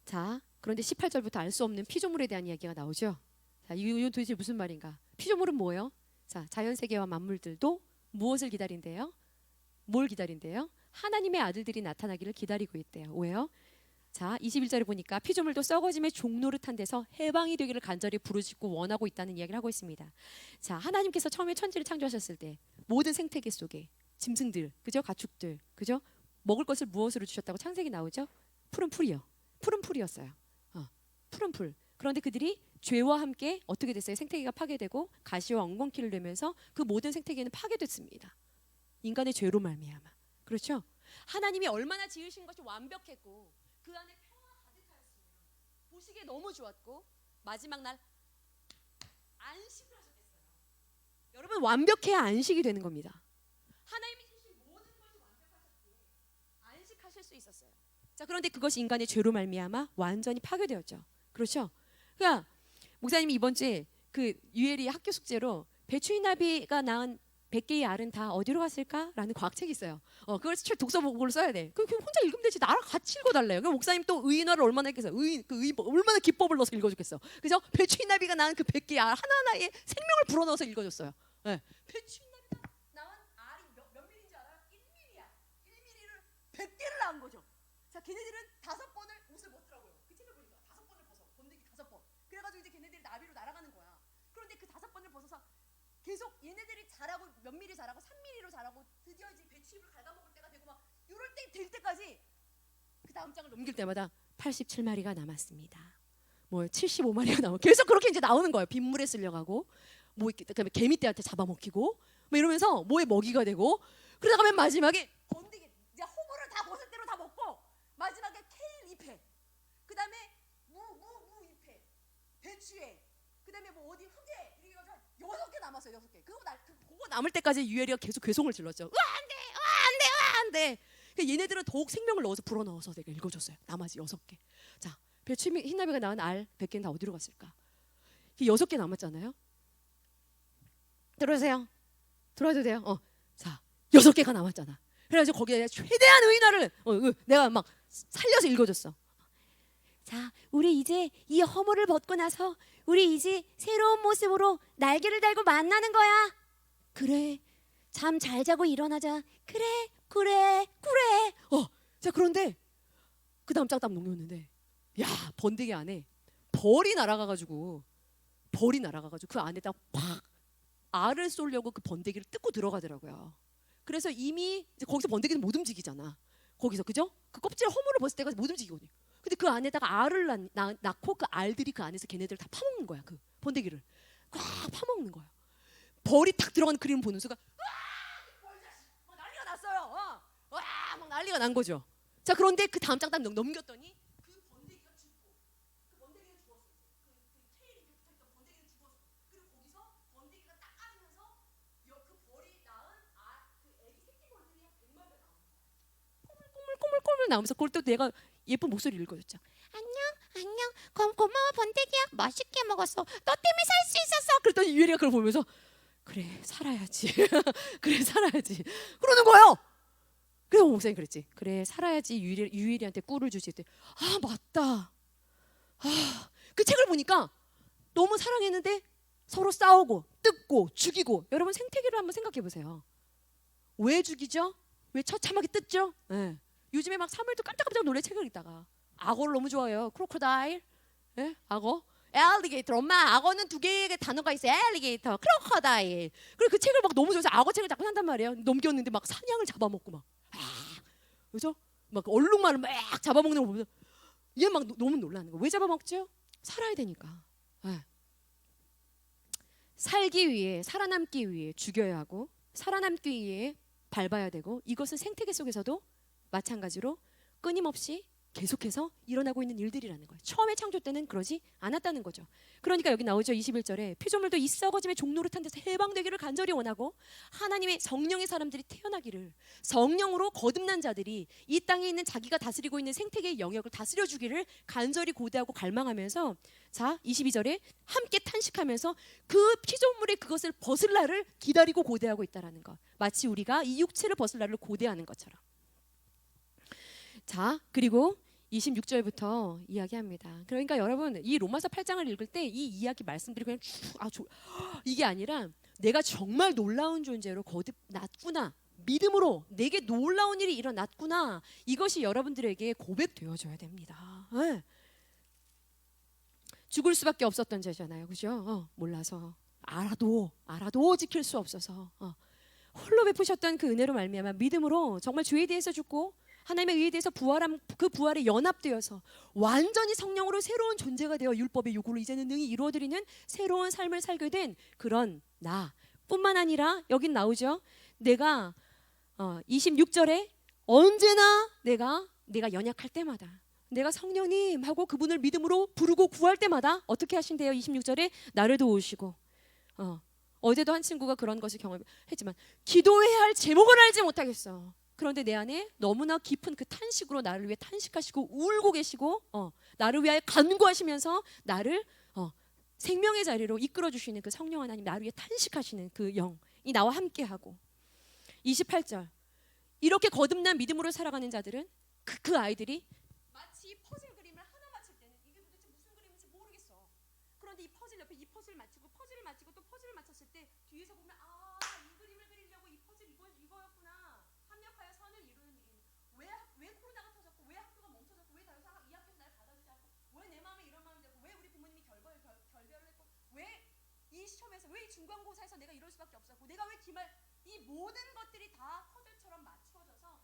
자, 그런데 18절부터 알 수 없는 피조물에 대한 이야기가 나오죠. 자, 이건 도대체 무슨 말인가? 피조물은 뭐예요? 자, 자연세계와 만물들도 무엇을 기다린대요? 뭘 기다린대요? 하나님의 아들들이 나타나기를 기다리고 있대요. 왜요? 자, 21절에 보니까 피조물도 썩어짐의 종노릇한 데서 해방이 되기를 간절히 부르짖고 원하고 있다는 이야기를 하고 있습니다. 자, 하나님께서 처음에 천지를 창조하셨을 때 모든 생태계 속에 짐승들, 그죠? 가축들, 그죠? 먹을 것을 무엇으로 주셨다고 창세기 나오죠? 푸른 풀이요. 푸른 풀이었어요. 푸른 풀. 그런데 그들이 죄와 함께 어떻게 됐어요? 생태계가 파괴되고 가시와 엉겅퀴를 내면서 그 모든 생태계는 파괴됐습니다. 인간의 죄로 말미암아. 그렇죠? 하나님이 얼마나 지으신 것이 완벽했고 그 안에 평화 가득하였으며 보시기에 너무 좋았고 마지막 날 안식을 하셨겠어요. 여러분, 완벽해야 안식이 되는 겁니다. 하나님이 지으신 모든 것이 완벽하셨기에 안식하실 수 있었어요. 자, 그런데 그것이 인간의 죄로 말미암아 완전히 파괴되었죠. 그렇죠? 그러니까 목사님이 이번 주에 그 유엘이 학교 숙제로 배추이나비가 낳은 100개의 알은 다 어디로 갔을까라는 과학책이 있어요. 그걸 독서복으로 써야 돼. 그럼 혼자 읽으면 되지. 나랑 같이 읽어달래요. 그럼 목사님 또 의인화를 얼마나 했겠어요. 얼마나 기법을 넣어서 읽어줬겠어. 그죠? 배추이나비가 낳은 그 100개의 알 하나하나에 생명을 불어넣어서 읽어줬어요. 네. 배추이나비가 낳은 알이 몇 밀인지 알아요? 1밀이야. 1밀을 100개를 낳은 거죠. 자, 걔네들은 5번을 옷을 벗더라고요. 그 책을 보니까 5번을 벗어. 번데기 5번. 그래가지고 이제 걔네들이 나비로 날아가는 거야. 그런데 그 5번을 벗어서 계속 얘네들이 자라고 몇 미리 자라고 3mm로 자라고 드디어 이제 배추잎을 갉아먹을 때가 되고 막 이럴 때 될 때까지 그 다음 장을 넘길 때마다 87마리가 남았습니다. 뭐 75마리가 나오고 계속 그렇게 이제 나오는 거예요. 빗물에 쓸려가고 뭐 그다음에 개미떼한테 잡아먹히고 뭐 이러면서 뭐에 먹이가 되고 그러다가 맨 마지막에 번데기 이제 호구를 다 벗을 대로 다 먹고 마지막에 케일 잎에 그다음에 무 잎에 배추에 그다음에 뭐 어디 흙에 이렇게 해서 6개 남았어요. 6개. 그거 남을 때까지 유엘이가 계속 괴성을 질렀죠. 안 돼. 얘네들은 더욱 생명을 넣어서 불어넣어서 내가 읽어줬어요. 나머지 6개. 자, 배추 흰나비가 낳은 알 100개는 다 어디로 갔을까? 6개 남았잖아요. 들어오세요. 들어와도 돼요. 자, 6개가 남았잖아. 그래가지고 거기에 최대한 의인화를 내가 막 살려서 읽어줬어. 자, 우리 이제 이 허물을 벗고 나서 우리 이제 새로운 모습으로 날개를 달고 만나는 거야. 그래, 잠 잘 자고 일어나자. 그래. 자, 그런데 그 다음 장 딱 넘겼는데, 야, 번데기 안에 벌이 날아가가지고 그 안에다 팍 알을 쏘려고 그 번데기를 뜯고 들어가더라고요. 그래서 이미 이제 거기서 번데기는 못 움직이잖아. 거기서, 그죠? 그 껍질 허물을 벗을 때까지 못 움직이거든요. 근데 그 안에다가 알을 낳고 그 알들이 그 안에서 걔네들 다 파먹는 거야. 그 번데기를 꽉 파먹는 거야. 벌이 탁 들어가는 그림 보는 순간 막 난리가 났어요. 막 난리가 난 거죠. 자, 그런데 그 다음 장 딱 넘겼더니 그 번데기가 죽고, 그 번데기는 죽었어. 그 테일이 붙어있던 번데기는 죽었어. 그리고 거기서 번데기가 딱 까지면서 그 벌이 낳은 그 애기 새끼 벌들이 한 100마리가 나온 거야. 꼬물꼬물 나오면서 그걸 또 내가 예쁜 목소리를 읽어줬죠. 안녕. 고마워 번데기야. 맛있게 먹었어. 너 때문에 살 수 있었어. 그랬더니 유혜리가 그걸 보면서 그래, 살아야지. 그래, 살아야지. 그러는 거예요. 그래서 목사님 그랬지. 그래, 살아야지. 유혜리한테 꿀을 주지. 아, 맞다. 그 책을 보니까 너무 사랑했는데 서로 싸우고 뜯고 죽이고. 여러분 생태계를 한번 생각해 보세요. 왜 죽이죠? 왜 처참하게 뜯죠? 네. 요즘에 막 사물도 깜짝깜짝 놀래 책을 읽다가 악어를 너무 좋아해요. 크로커다일, 네? 악어, 엘리게이터. 엄마, 악어는 2개의 단어가 있어. 엘리게이터, 크로커다일. 그리고 그 책을 막 너무 좋아해서 악어 책을 자꾸 산단 말이에요. 넘겼는데 막 사냥을 잡아먹고 막, 그죠? 막 얼룩말을 막 잡아먹는 거 보면서 얘 막 너무 놀라는 거. 왜 잡아먹죠? 살아야 되니까. 네. 살기 위해, 살아남기 위해 죽여야 하고, 살아남기 위해 밟아야 되고, 이것은 생태계 속에서도 마찬가지로 끊임없이 계속해서 일어나고 있는 일들이라는 거예요. 처음에 창조 때는 그러지 않았다는 거죠. 그러니까 여기 나오죠. 21절에 피조물도 이 썩어짐의 종노릇한 데서 해방되기를 간절히 원하고 하나님의 성령의 사람들이 태어나기를, 성령으로 거듭난 자들이 이 땅에 있는 자기가 다스리고 있는 생태계의 영역을 다스려 주기를 간절히 고대하고 갈망하면서, 자 22절에 함께 탄식하면서 그 피조물의 그것을 벗을 날을 기다리고 고대하고 있다라는 것. 마치 우리가 이 육체를 벗을 날을 고대하는 것처럼. 자, 그리고 26절부터 이야기합니다. 그러니까 여러분 이 로마서 8장을 읽을 때 이 이야기 말씀들이 그냥 이게 아니라 내가 정말 놀라운 존재로 거듭 났구나, 믿음으로 내게 놀라운 일이 일어났구나, 이것이 여러분들에게 고백되어져야 됩니다. 네. 죽을 수밖에 없었던 죄잖아요, 그죠? 몰라서 알아도 지킬 수 없어서 홀로 베푸셨던 그 은혜로 말미암아 믿음으로 정말 죄에 대해서 죽고 하나님의 의에 대해서 부활함, 그 부활에 연합되어서 완전히 성령으로 새로운 존재가 되어 율법의 요구를 이제는 능히 이루어드리는 새로운 삶을 살게 된 그런 나뿐만 아니라 여긴 나오죠. 내가 26절에 언제나 내가 연약할 때마다 내가 성령님 하고 그분을 믿음으로 부르고 구할 때마다 어떻게 하신대요? 26절에 나를 도우시고 어제도 한 친구가 그런 것을 경험했지만 기도해야 할 제목을 알지 못하겠어. 그런데 내 안에 너무나 깊은 그 탄식으로 나를 위해 탄식하시고 울고 계시고 나를 위하여 간구하시면서 나를 생명의 자리로 이끌어 주시는 그 성령 하나님, 나를 위해 탄식하시는 그 영이 나와 함께하고. 28절 이렇게 거듭난 믿음으로 살아가는 자들은 그 아이들이 마치 퍼즐 그림을 하나 맞출 때는 이게 도대체 무슨 그림인지 모르겠어. 그런데 이 퍼즐 옆에 이 퍼즐을 맞추고 또 퍼즐을 맞췄을 때 뒤에서 보면 이 그림을 그리려고 이 퍼즐 이거였구나. 합력하여 선을 이루는 일. 왜 코로나가 터졌고, 왜 학교가 멈춰졌고, 왜 이 학교에서 날 받아주지 않고, 왜 내 마음에 이런 마음이 들고, 왜 우리 부모님이 결별을 했고, 왜 이 시험에서, 왜 이 중간고사에서 내가 이럴 수밖에 없었고, 내가 왜 기말, 이 모든 것들이 다 퍼즐처럼 맞추어져서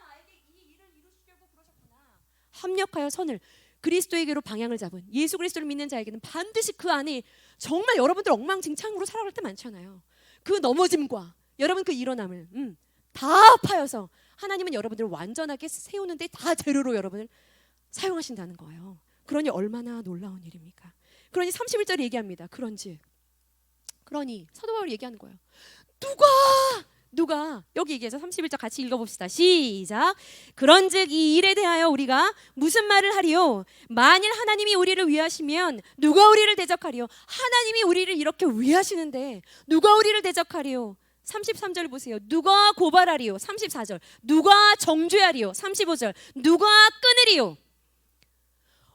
나에게 이 일을 이루시려고 그러셨구나. 합력하여 선을, 그리스도에게로 방향을 잡은 예수 그리스도를 믿는 자에게는 반드시 그 안에 정말 여러분들 엉망진창으로 살아갈 때 많잖아요. 그 넘어짐과 여러분 그 일어남을 다 파여서 하나님은 여러분들을 완전하게 세우는데 다 재료로 여러분을 사용하신다는 거예요. 그러니 얼마나 놀라운 일입니까? 그러니 31절에 얘기합니다. 그러니 사도 바울이 얘기하는 거예요. 누가 누가 여기 얘기해서 31절 같이 읽어봅시다. 시작. 그런즉 이 일에 대하여 우리가 무슨 말을 하리요? 만일 하나님이 우리를 위하시면 누가 우리를 대적하리요? 하나님이 우리를 이렇게 위하시는데 누가 우리를 대적하리요? 33절 보세요. 누가 고발하리요? 34절. 누가 정죄하리요? 35절. 누가 끊으리요?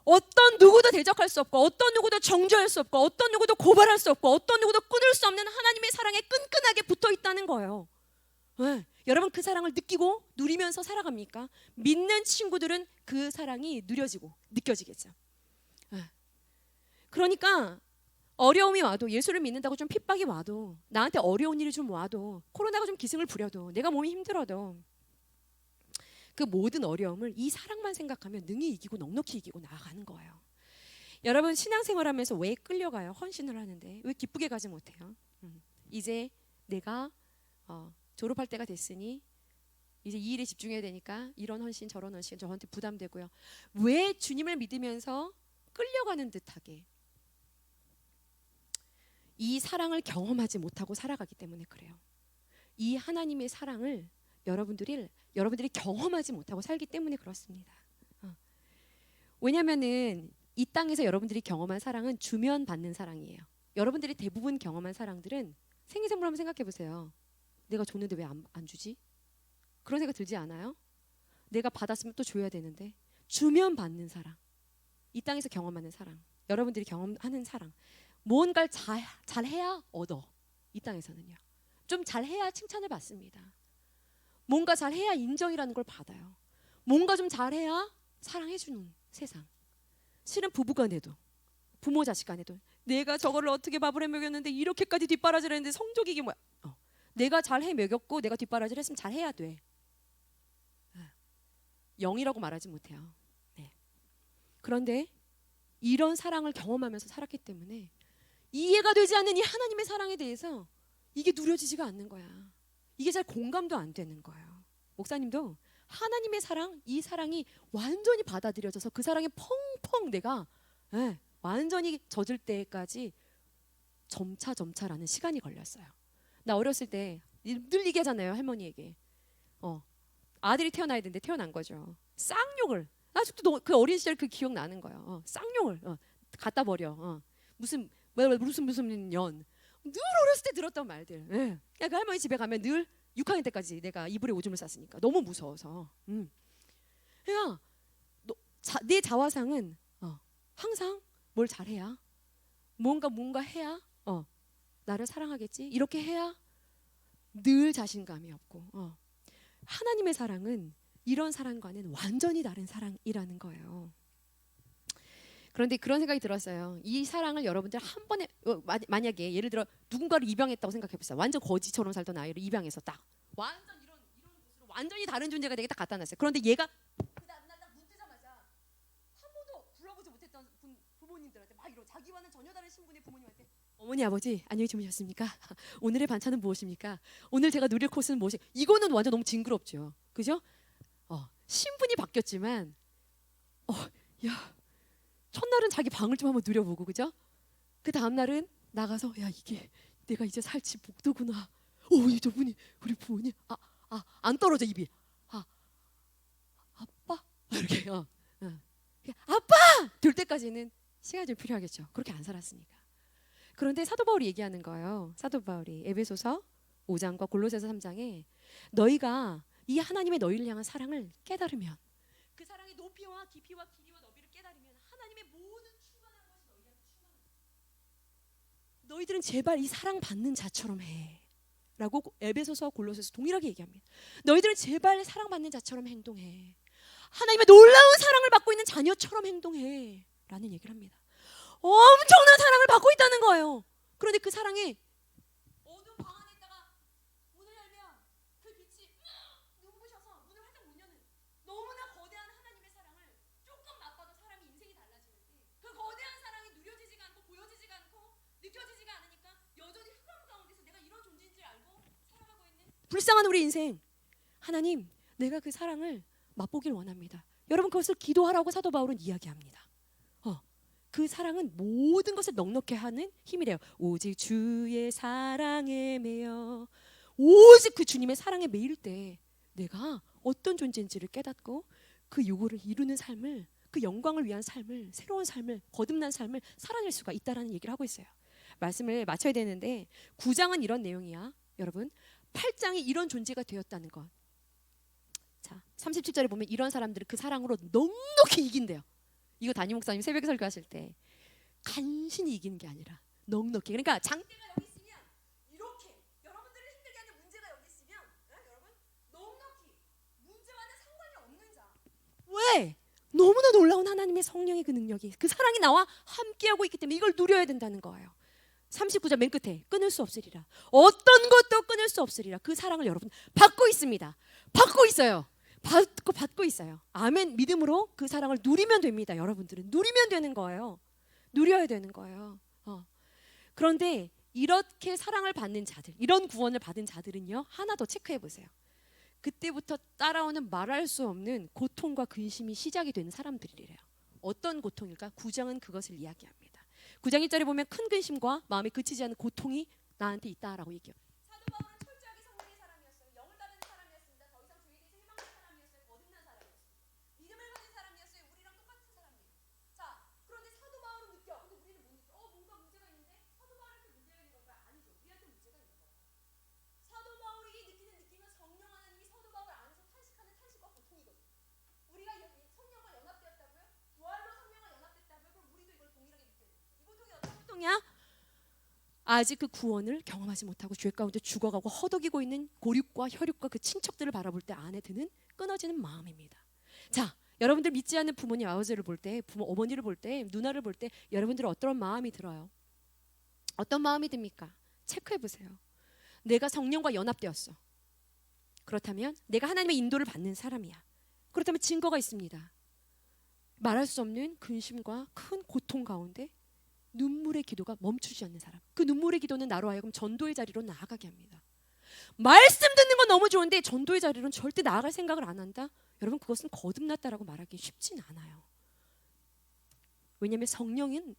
어떤 누구도 대적할 수 없고 어떤 누구도 정죄할 수 없고 어떤 누구도 고발할 수 없고 어떤 누구도 끊을 수 없는 하나님의 사랑에 끈끈하게 붙어 있다는 거예요. 네. 여러분 그 사랑을 느끼고 누리면서 살아갑니까? 믿는 친구들은 그 사랑이 누려지고 느껴지겠죠. 네. 그러니까 어려움이 와도 예수를 믿는다고 좀 핍박이 와도 나한테 어려운 일이 좀 와도 코로나가 좀 기승을 부려도 내가 몸이 힘들어도 그 모든 어려움을 이 사랑만 생각하면 능히 이기고 넉넉히 이기고 나아가는 거예요. 여러분 신앙생활하면서 왜 끌려가요? 헌신을 하는데 왜 기쁘게 가지 못해요? 이제 내가 졸업할 때가 됐으니 이제 이 일에 집중해야 되니까 이런 헌신 저런 헌신 저한테 부담되고요. 왜 주님을 믿으면서 끌려가는 듯하게 이 사랑을 경험하지 못하고 살아가기 때문에 그래요. 이 하나님의 사랑을 여러분들이 경험하지 못하고 살기 때문에 그렇습니다. 왜냐하면은 이 땅에서 여러분들이 경험한 사랑은 주면 받는 사랑이에요. 여러분들이 대부분 경험한 사랑들은 생일선물 한번 생각해 보세요. 내가 줬는데 왜 안 주지? 그런 생각 들지 않아요? 내가 받았으면 또 줘야 되는데 주면 받는 사랑. 이 땅에서 경험하는 사랑. 여러분들이 경험하는 사랑. 뭔가를 잘해야 얻어. 이 땅에서는요. 좀 잘해야 칭찬을 받습니다. 뭔가 잘해야 인정이라는 걸 받아요. 뭔가 좀 잘해야 사랑해주는 세상. 실은 부부간에도 부모 자식 간에도 내가 저거를 어떻게 밥을 해 먹였는데 이렇게까지 뒷바라지를 했는데 성적이 이게 뭐야. 내가 잘해 먹였고 내가 뒷바라지를 했으면 잘해야 돼. 0이라고 말하지 못해요. 네. 그런데 이런 사랑을 경험하면서 살았기 때문에 이해가 되지 않는 이 하나님의 사랑에 대해서 이게 누려지지가 않는 거야. 이게 잘 공감도 안 되는 거예요. 목사님도 하나님의 사랑, 이 사랑이 완전히 받아들여져서 그 사랑에 펑펑 내가 완전히 젖을 때까지 점차라는 시간이 걸렸어요. 나 어렸을 때 늘 얘기하잖아요. 할머니에게 아들이 태어나야 되는데 태어난 거죠. 쌍욕을 아직도 그 어린 시절 그 기억 나는 거예요. 쌍욕을 갖다 버려. 무슨 년. 늘 어렸을 때 들었던 말들. 예. 그 할머니 집에 가면 늘 6학년 때까지 내가 이불에 오줌을 쌌으니까 너무 무서워서. 야, 내 자화상은 항상 뭘 잘해야 뭔가 해야 나를 사랑하겠지. 이렇게 해야 늘 자신감이 없고 하나님의 사랑은 이런 사랑과는 완전히 다른 사랑이라는 거예요. 그런데 그런 생각이 들었어요. 이 사랑을 여러분들 한 번에 만약에 예를 들어 누군가를 입양했다고 생각해 보세요. 완전 거지처럼 살던 아이를 입양해서 딱 완전 이런 곳으로 완전히 다른 존재가 되게 딱 갖다 놨어요. 그런데 얘가 딱 눈 뜨자마자 한 번도 불러보지 못했던 부모님들한테 막 이런 자기와는 전혀 다른 신분의 부모님한테 어머니 아버지 안녕히 주무셨습니까? 오늘의 반찬은 무엇입니까? 오늘 제가 누릴 코스는 무엇이? 이거는 완전 너무 징그럽죠. 그죠? 신분이 바뀌었지만 야 첫날은 자기 방을 좀 한번 누려보고 그죠? 그 다음 날은 나가서 야 이게 내가 이제 살지 복도구나. 저분이 우리 부모님 안 떨어져 입이 아빠 이렇게 아빠 될 때까지는 시간이 좀 필요하겠죠. 그렇게 안 살았으니까. 그런데 사도 바울이 얘기하는 거예요. 사도 바울이 에베소서 5장과 골로새서 3장에 너희가 이 하나님의 너희를 향한 사랑을 깨달으면 그 사랑의 높이와 깊이와 길이와 너비를 깨달으면 하나님의 모든 충만한 것이 너희한테 충만하다. 너희들은 제발 이 사랑 받는 자처럼 해 라고 에베소서 골로새서 동일하게 얘기합니다. 너희들은 제발 사랑받는 자처럼 행동해. 하나님의 놀라운 사랑을 받고 있는 자녀처럼 행동해 라는 얘기를 합니다. 엄청난 사랑을 받고 있다는 거예요. 그런데 그 사랑이 어두운 방 안에 있다가 문을 열면 그 빛이 눈부셔서 문을 활짝 못 여는 너무나 거대한 하나님의 사랑을 조금 맛봐도 사람이 인생이 달라지는데 그 거대한 사랑이 누려지지가 않고 보여지지가 않고 느껴지지가 않으니까 여전히 흑암 가운데서 내가 이런 존재인 줄 알고 살아가고 있는 불쌍한 우리 인생. 하나님 내가 그 사랑을 맛보길 원합니다. 여러분 그것을 기도하라고 사도 바울은 이야기합니다. 그 사랑은 모든 것을 넉넉히 하는 힘이래요. 오직 주의 사랑에 매여 오직 그 주님의 사랑에 매일 때 내가 어떤 존재인지를 깨닫고 그 요구를 이루는 삶을, 그 영광을 위한 삶을, 새로운 삶을, 거듭난 삶을 살아낼 수가 있다라는 얘기를 하고 있어요. 말씀을 마쳐야 되는데 9장은 이런 내용이야. 여러분 8장이 이런 존재가 되었다는 것. 자 37절에 보면 이런 사람들을 그 사랑으로 넉넉히 이긴대요. 이거 담임 목사님 새벽에 설교하실 때 간신히 이기는 게 아니라 넉넉히. 그러니까 장대가 여기 있으면 이렇게 여러분들을 힘들게 하는 문제가 여기 있으면 여러분 넉넉히 문제와는 상관이 없는 자. 왜? 너무나 놀라운 하나님의 성령의 그 능력이, 그 사랑이 나와 함께하고 있기 때문에 이걸 누려야 된다는 거예요. 39절 맨 끝에 끊을 수 없으리라. 어떤 것도 끊을 수 없으리라. 그 사랑을 여러분 받고 있습니다. 받고 있어요. 받고 있어요. 아멘. 믿음으로 그 사랑을 누리면 됩니다. 여러분들은 누리면 되는 거예요. 누려야 되는 거예요. 그런데 이렇게 사랑을 받는 자들, 이런 구원을 받은 자들은요, 하나 더 체크해 보세요. 그때부터 따라오는 말할 수 없는 고통과 근심이 시작이 되는 사람들이래요. 어떤 고통일까? 9장은 그것을 이야기합니다. 9장 1절에 보면 큰 근심과 마음에 그치지 않는 고통이 나한테 있다라고 얘기해요. 사도 바울은 철저하게 성령의 사람이었어요. 영을 따르는 사람이었습니다. 더 이상 죄에 대해서 해방된 사람이었어요. 거듭난 사람이었어요. 믿음을 가진 사람이었어요. 우리랑 똑같은 사람이에요. 자, 그런데 사도 바울은 느껴. 근데 우리는 못 느껴. 뭔가 문제가 있는데 사도 바울한테 문제가 있는 건가? 아니죠. 우리한테 문제가 있는 거예요. 사도 바울이 느끼는 느낌은 성령 하나님이 사도 바울 안에서 탄식하는 탄식과 고통이거든요. 우리가 성령과 연합되었다고요? 부활로 성령과 연합됐다고요? 그럼 우리도 이걸 동일하게 느껴요. 이 고통이 어떤 고통이야? 아직 그 구원을 경험하지 못하고 죄 가운데 죽어가고 허덕이고 있는 고륙과 혈육과 그 친척들을 바라볼 때 안에 드는 끊어지는 마음입니다. 자, 여러분들 믿지 않는 부모님 아버지를 볼 때, 부모 어머니를 볼 때, 누나를 볼 때 여러분들은 어떤 마음이 들어요? 어떤 마음이 듭니까? 체크해 보세요. 내가 성령과 연합되었어. 그렇다면 내가 하나님의 인도를 받는 사람이야. 그렇다면 증거가 있습니다. 말할 수 없는 근심과 큰 고통 가운데 눈물의 기도가 멈추지 않는 사람. 그 눈물의 기도는 나로 하여금 전도의 자리로 나아가게 합니다. 말씀 듣는 건 너무 좋은데 전도의 자리로는 절대 나아갈 생각을 안 한다? 여러분 그것은 거듭났다라고 말하기 쉽진 않아요. 왜냐하면 성령은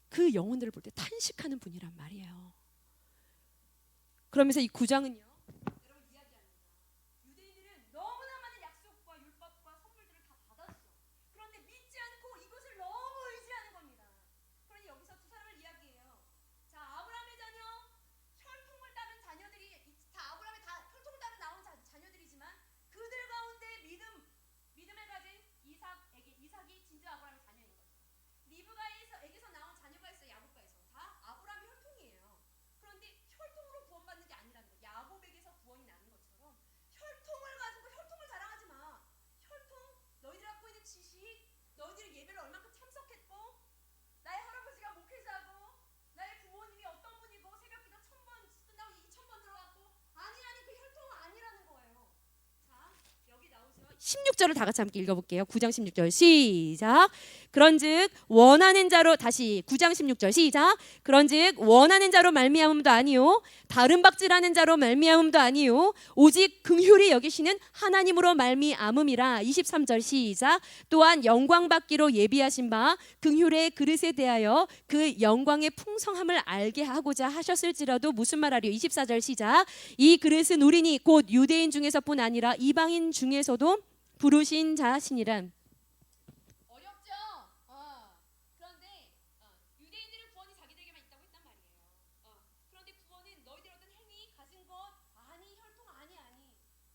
그 영혼들을 볼 때 탄식하는 분이란 말이에요. 그러면서 이 9장은요. 여러분 이야기합니다. 유대인들은 너무나 많은 약속과 율법과 선물들을 다 받았어. 그런데 믿지 않고 이것을 너무 의지하는 겁니다. 그러니 여기서 두 사람을 이야기해요. 자, 아브라함의 자녀, 혈통을 따른 자녀들이 다 아브라함의 다 혈통을 따라 나온 자녀들이지만 그들 가운데 믿음을 가진 이삭이 진짜 아브라함의 자녀인 거죠. 리브가에게서 나온 자녀가 있어요. 야곱가에서 다 아브라함의 혈통이에요. 그런데 혈통으로 구원받는 게 아니라는 거예요. 야곱에게서 구원이 나는 것처럼 혈통을 가지고 혈통을 자랑하지 마. 혈통, 너희들 갖고 있는 지식, 너희들이 예배를 얼만큼 참석했고, 나의 할아버지가 목회자고, 나의 부모님이 어떤 분이고, 새벽기도 1000번 끝나고 2000번 들어갔고, 아니라니 그 혈통은 아니라는 거예요. 자, 여기 나오죠. 16절을 다 같이 함께 읽어볼게요. 9장 16절 시작. 그런즉 원하는 자로, 다시 9장 16절 시작. 그런즉 원하는 자로 말미암음도 아니요 다른 박질하는 자로 말미암음도 아니요 오직 긍휼히 여기시는 하나님으로 말미암음이라. 23절 시작. 또한 영광 받기로 예비하신 바 긍휼의 그릇에 대하여 그 영광의 풍성함을 알게 하고자 하셨을지라도 무슨 말하리요. 24절 시작. 이 그릇은 우리니 곧 유대인 중에서뿐 아니라 이방인 중에서도 부르신 자시니라. 어렵죠? 그런데 유대인들은 구원이 자기들에게만 있다고 했단 말이에요. 그런데 구원은 너희들 어떤 행위, 가진 것, 아니 혈통 아니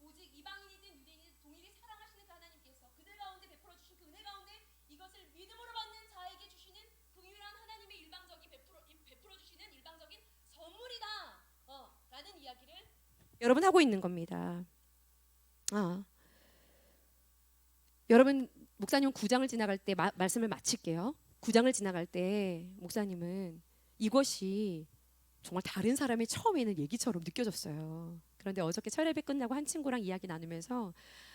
오직 이방인이든 유대인이든 동일히 사랑하시는 그 하나님께서 그들 가운데 베풀어 주신 그 은혜 가운데 이것을 믿음으로 받는 자에게 주시는 긍휼한 하나님의 일방적인 베풀어 주시는 일방적인 선물이다. 라는 이야기를 여러분 하고 있는 겁니다. 여러분 목사님은 9장을 지나갈 때 말씀을 마칠게요. 9장을 지나갈 때 목사님은 이것이 정말 다른 사람의 처음에는 얘기처럼 느껴졌어요. 그런데 어저께 철예배 끝나고 한 친구랑 이야기 나누면서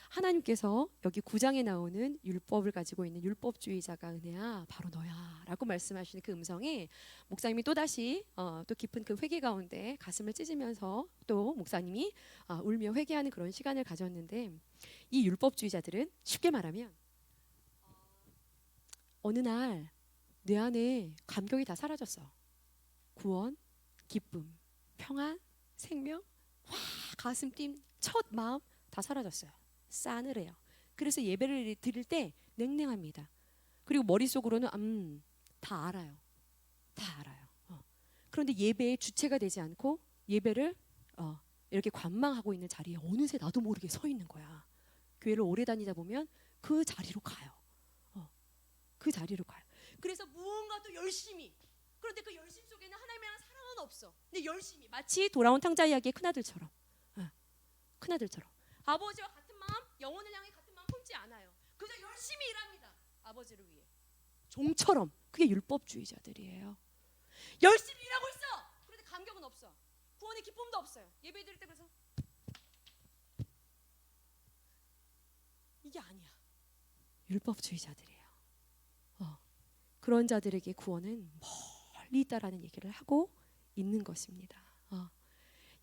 하나님께서 여기 9장에 나오는 율법을 가지고 있는 율법주의자가 은혜야 바로 너야 라고 말씀하시는 그 음성에 목사님이 또다시 또 깊은 그 회개 가운데 가슴을 찢으면서 또 목사님이 울며 회개하는 그런 시간을 가졌는데, 이 율법주의자들은 쉽게 말하면 어느 날 내 안에 감격이 다 사라졌어. 구원, 기쁨, 평안, 생명, 와 가슴 뛴 첫 마음 다 사라졌어요. 싸늘해요. 그래서 예배를 드릴 때 냉랭합니다. 그리고 머릿속으로는 다 알아요. 다 알아요. 그런데 예배의 주체가 되지 않고 예배를 이렇게 관망하고 있는 자리에 어느새 나도 모르게 서 있는 거야. 교회를 오래 다니다 보면 그 자리로 가요. 그 자리로 가요. 그래서 무언가 또 열심히, 그런데 그 열심 속에는 하나님에 대한 사랑은 없어. 근데 열심히, 마치 돌아온 탕자 이야기의 큰아들처럼, 큰아들처럼 아버지와 같은 마음, 영혼을 향해 같은 마음 품지 않아요. 그저 열심히 일합니다. 아버지를 위해. 종처럼. 그게 율법주의자들이에요. 열심히 일하고 있어. 그런데 감격은 없어. 구원의 기쁨도 없어요. 예배 드릴 때 그래서 이게 아니야. 율법주의자들이에요. 그런 자들에게 구원은 멀리 있다라는 얘기를 하고 있는 것입니다.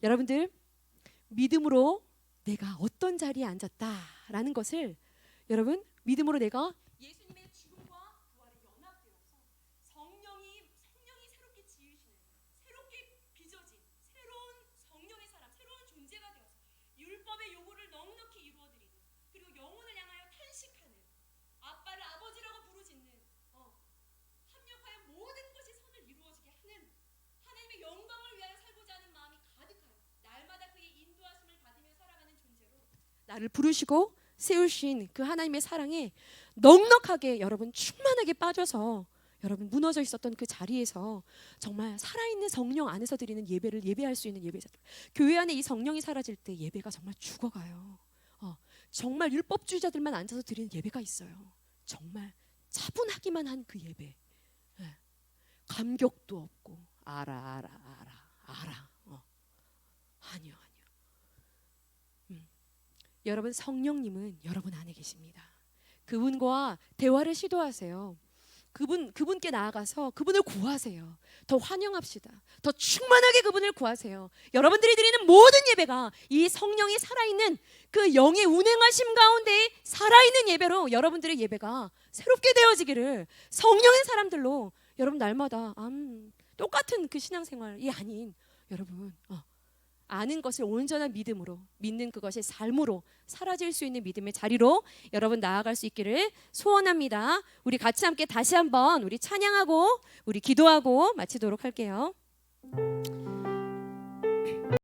여러분들, 믿음으로 내가 어떤 자리에 앉았다라는 것을, 여러분, 믿음으로 내가 예수님의 죽음과 부활에 연합되어서 성령이 새롭게 지으시는, 새롭게 빚어진 새로운 성령의 사람, 새로운 존재가 되어서 율법의 요구를 넉넉히 이루어드리는, 그리고 영혼을 향하여 탄식하는, 아빠를 아버지라고 부르짖는, 합력하여 모든 것이 선을 이루어지게 하는, 하나님의 영광을 위하여 살고자 하는 마음이 가득하여 날마다 그의 인도하심을 받으며 살아가는 존재로 나를 부르시고 세우신 그 하나님의 사랑에 넉넉하게 여러분 충만하게 빠져서 여러분 무너져 있었던 그 자리에서 정말 살아있는 성령 안에서 드리는 예배를 예배할 수 있는 예배자들. 교회 안에 이 성령이 사라질 때 예배가 정말 죽어가요. 정말 율법주의자들만 앉아서 드리는 예배가 있어요. 정말 차분하기만 한 그 예배. 감격도 없고 알아. 아니요. 여러분, 성령님은 여러분 안에 계십니다. 그분과 대화를 시도하세요. 그분께 나아가서 그분을 구하세요. 더 환영합시다. 더 충만하게 그분을 구하세요. 여러분들이 드리는 모든 예배가 이 성령이 살아있는 그 영의 운행하심 가운데 살아있는 예배로 여러분들의 예배가 새롭게 되어지기를, 성령의 사람들로 여러분 날마다 똑같은 그 신앙생활이 아닌, 여러분 아는 것을 온전한 믿음으로, 믿는 그것이 삶으로 사라질 수 있는 믿음의 자리로 여러분 나아갈 수 있기를 소원합니다. 우리 같이 함께 다시 한번 우리 찬양하고 우리 기도하고 마치도록 할게요.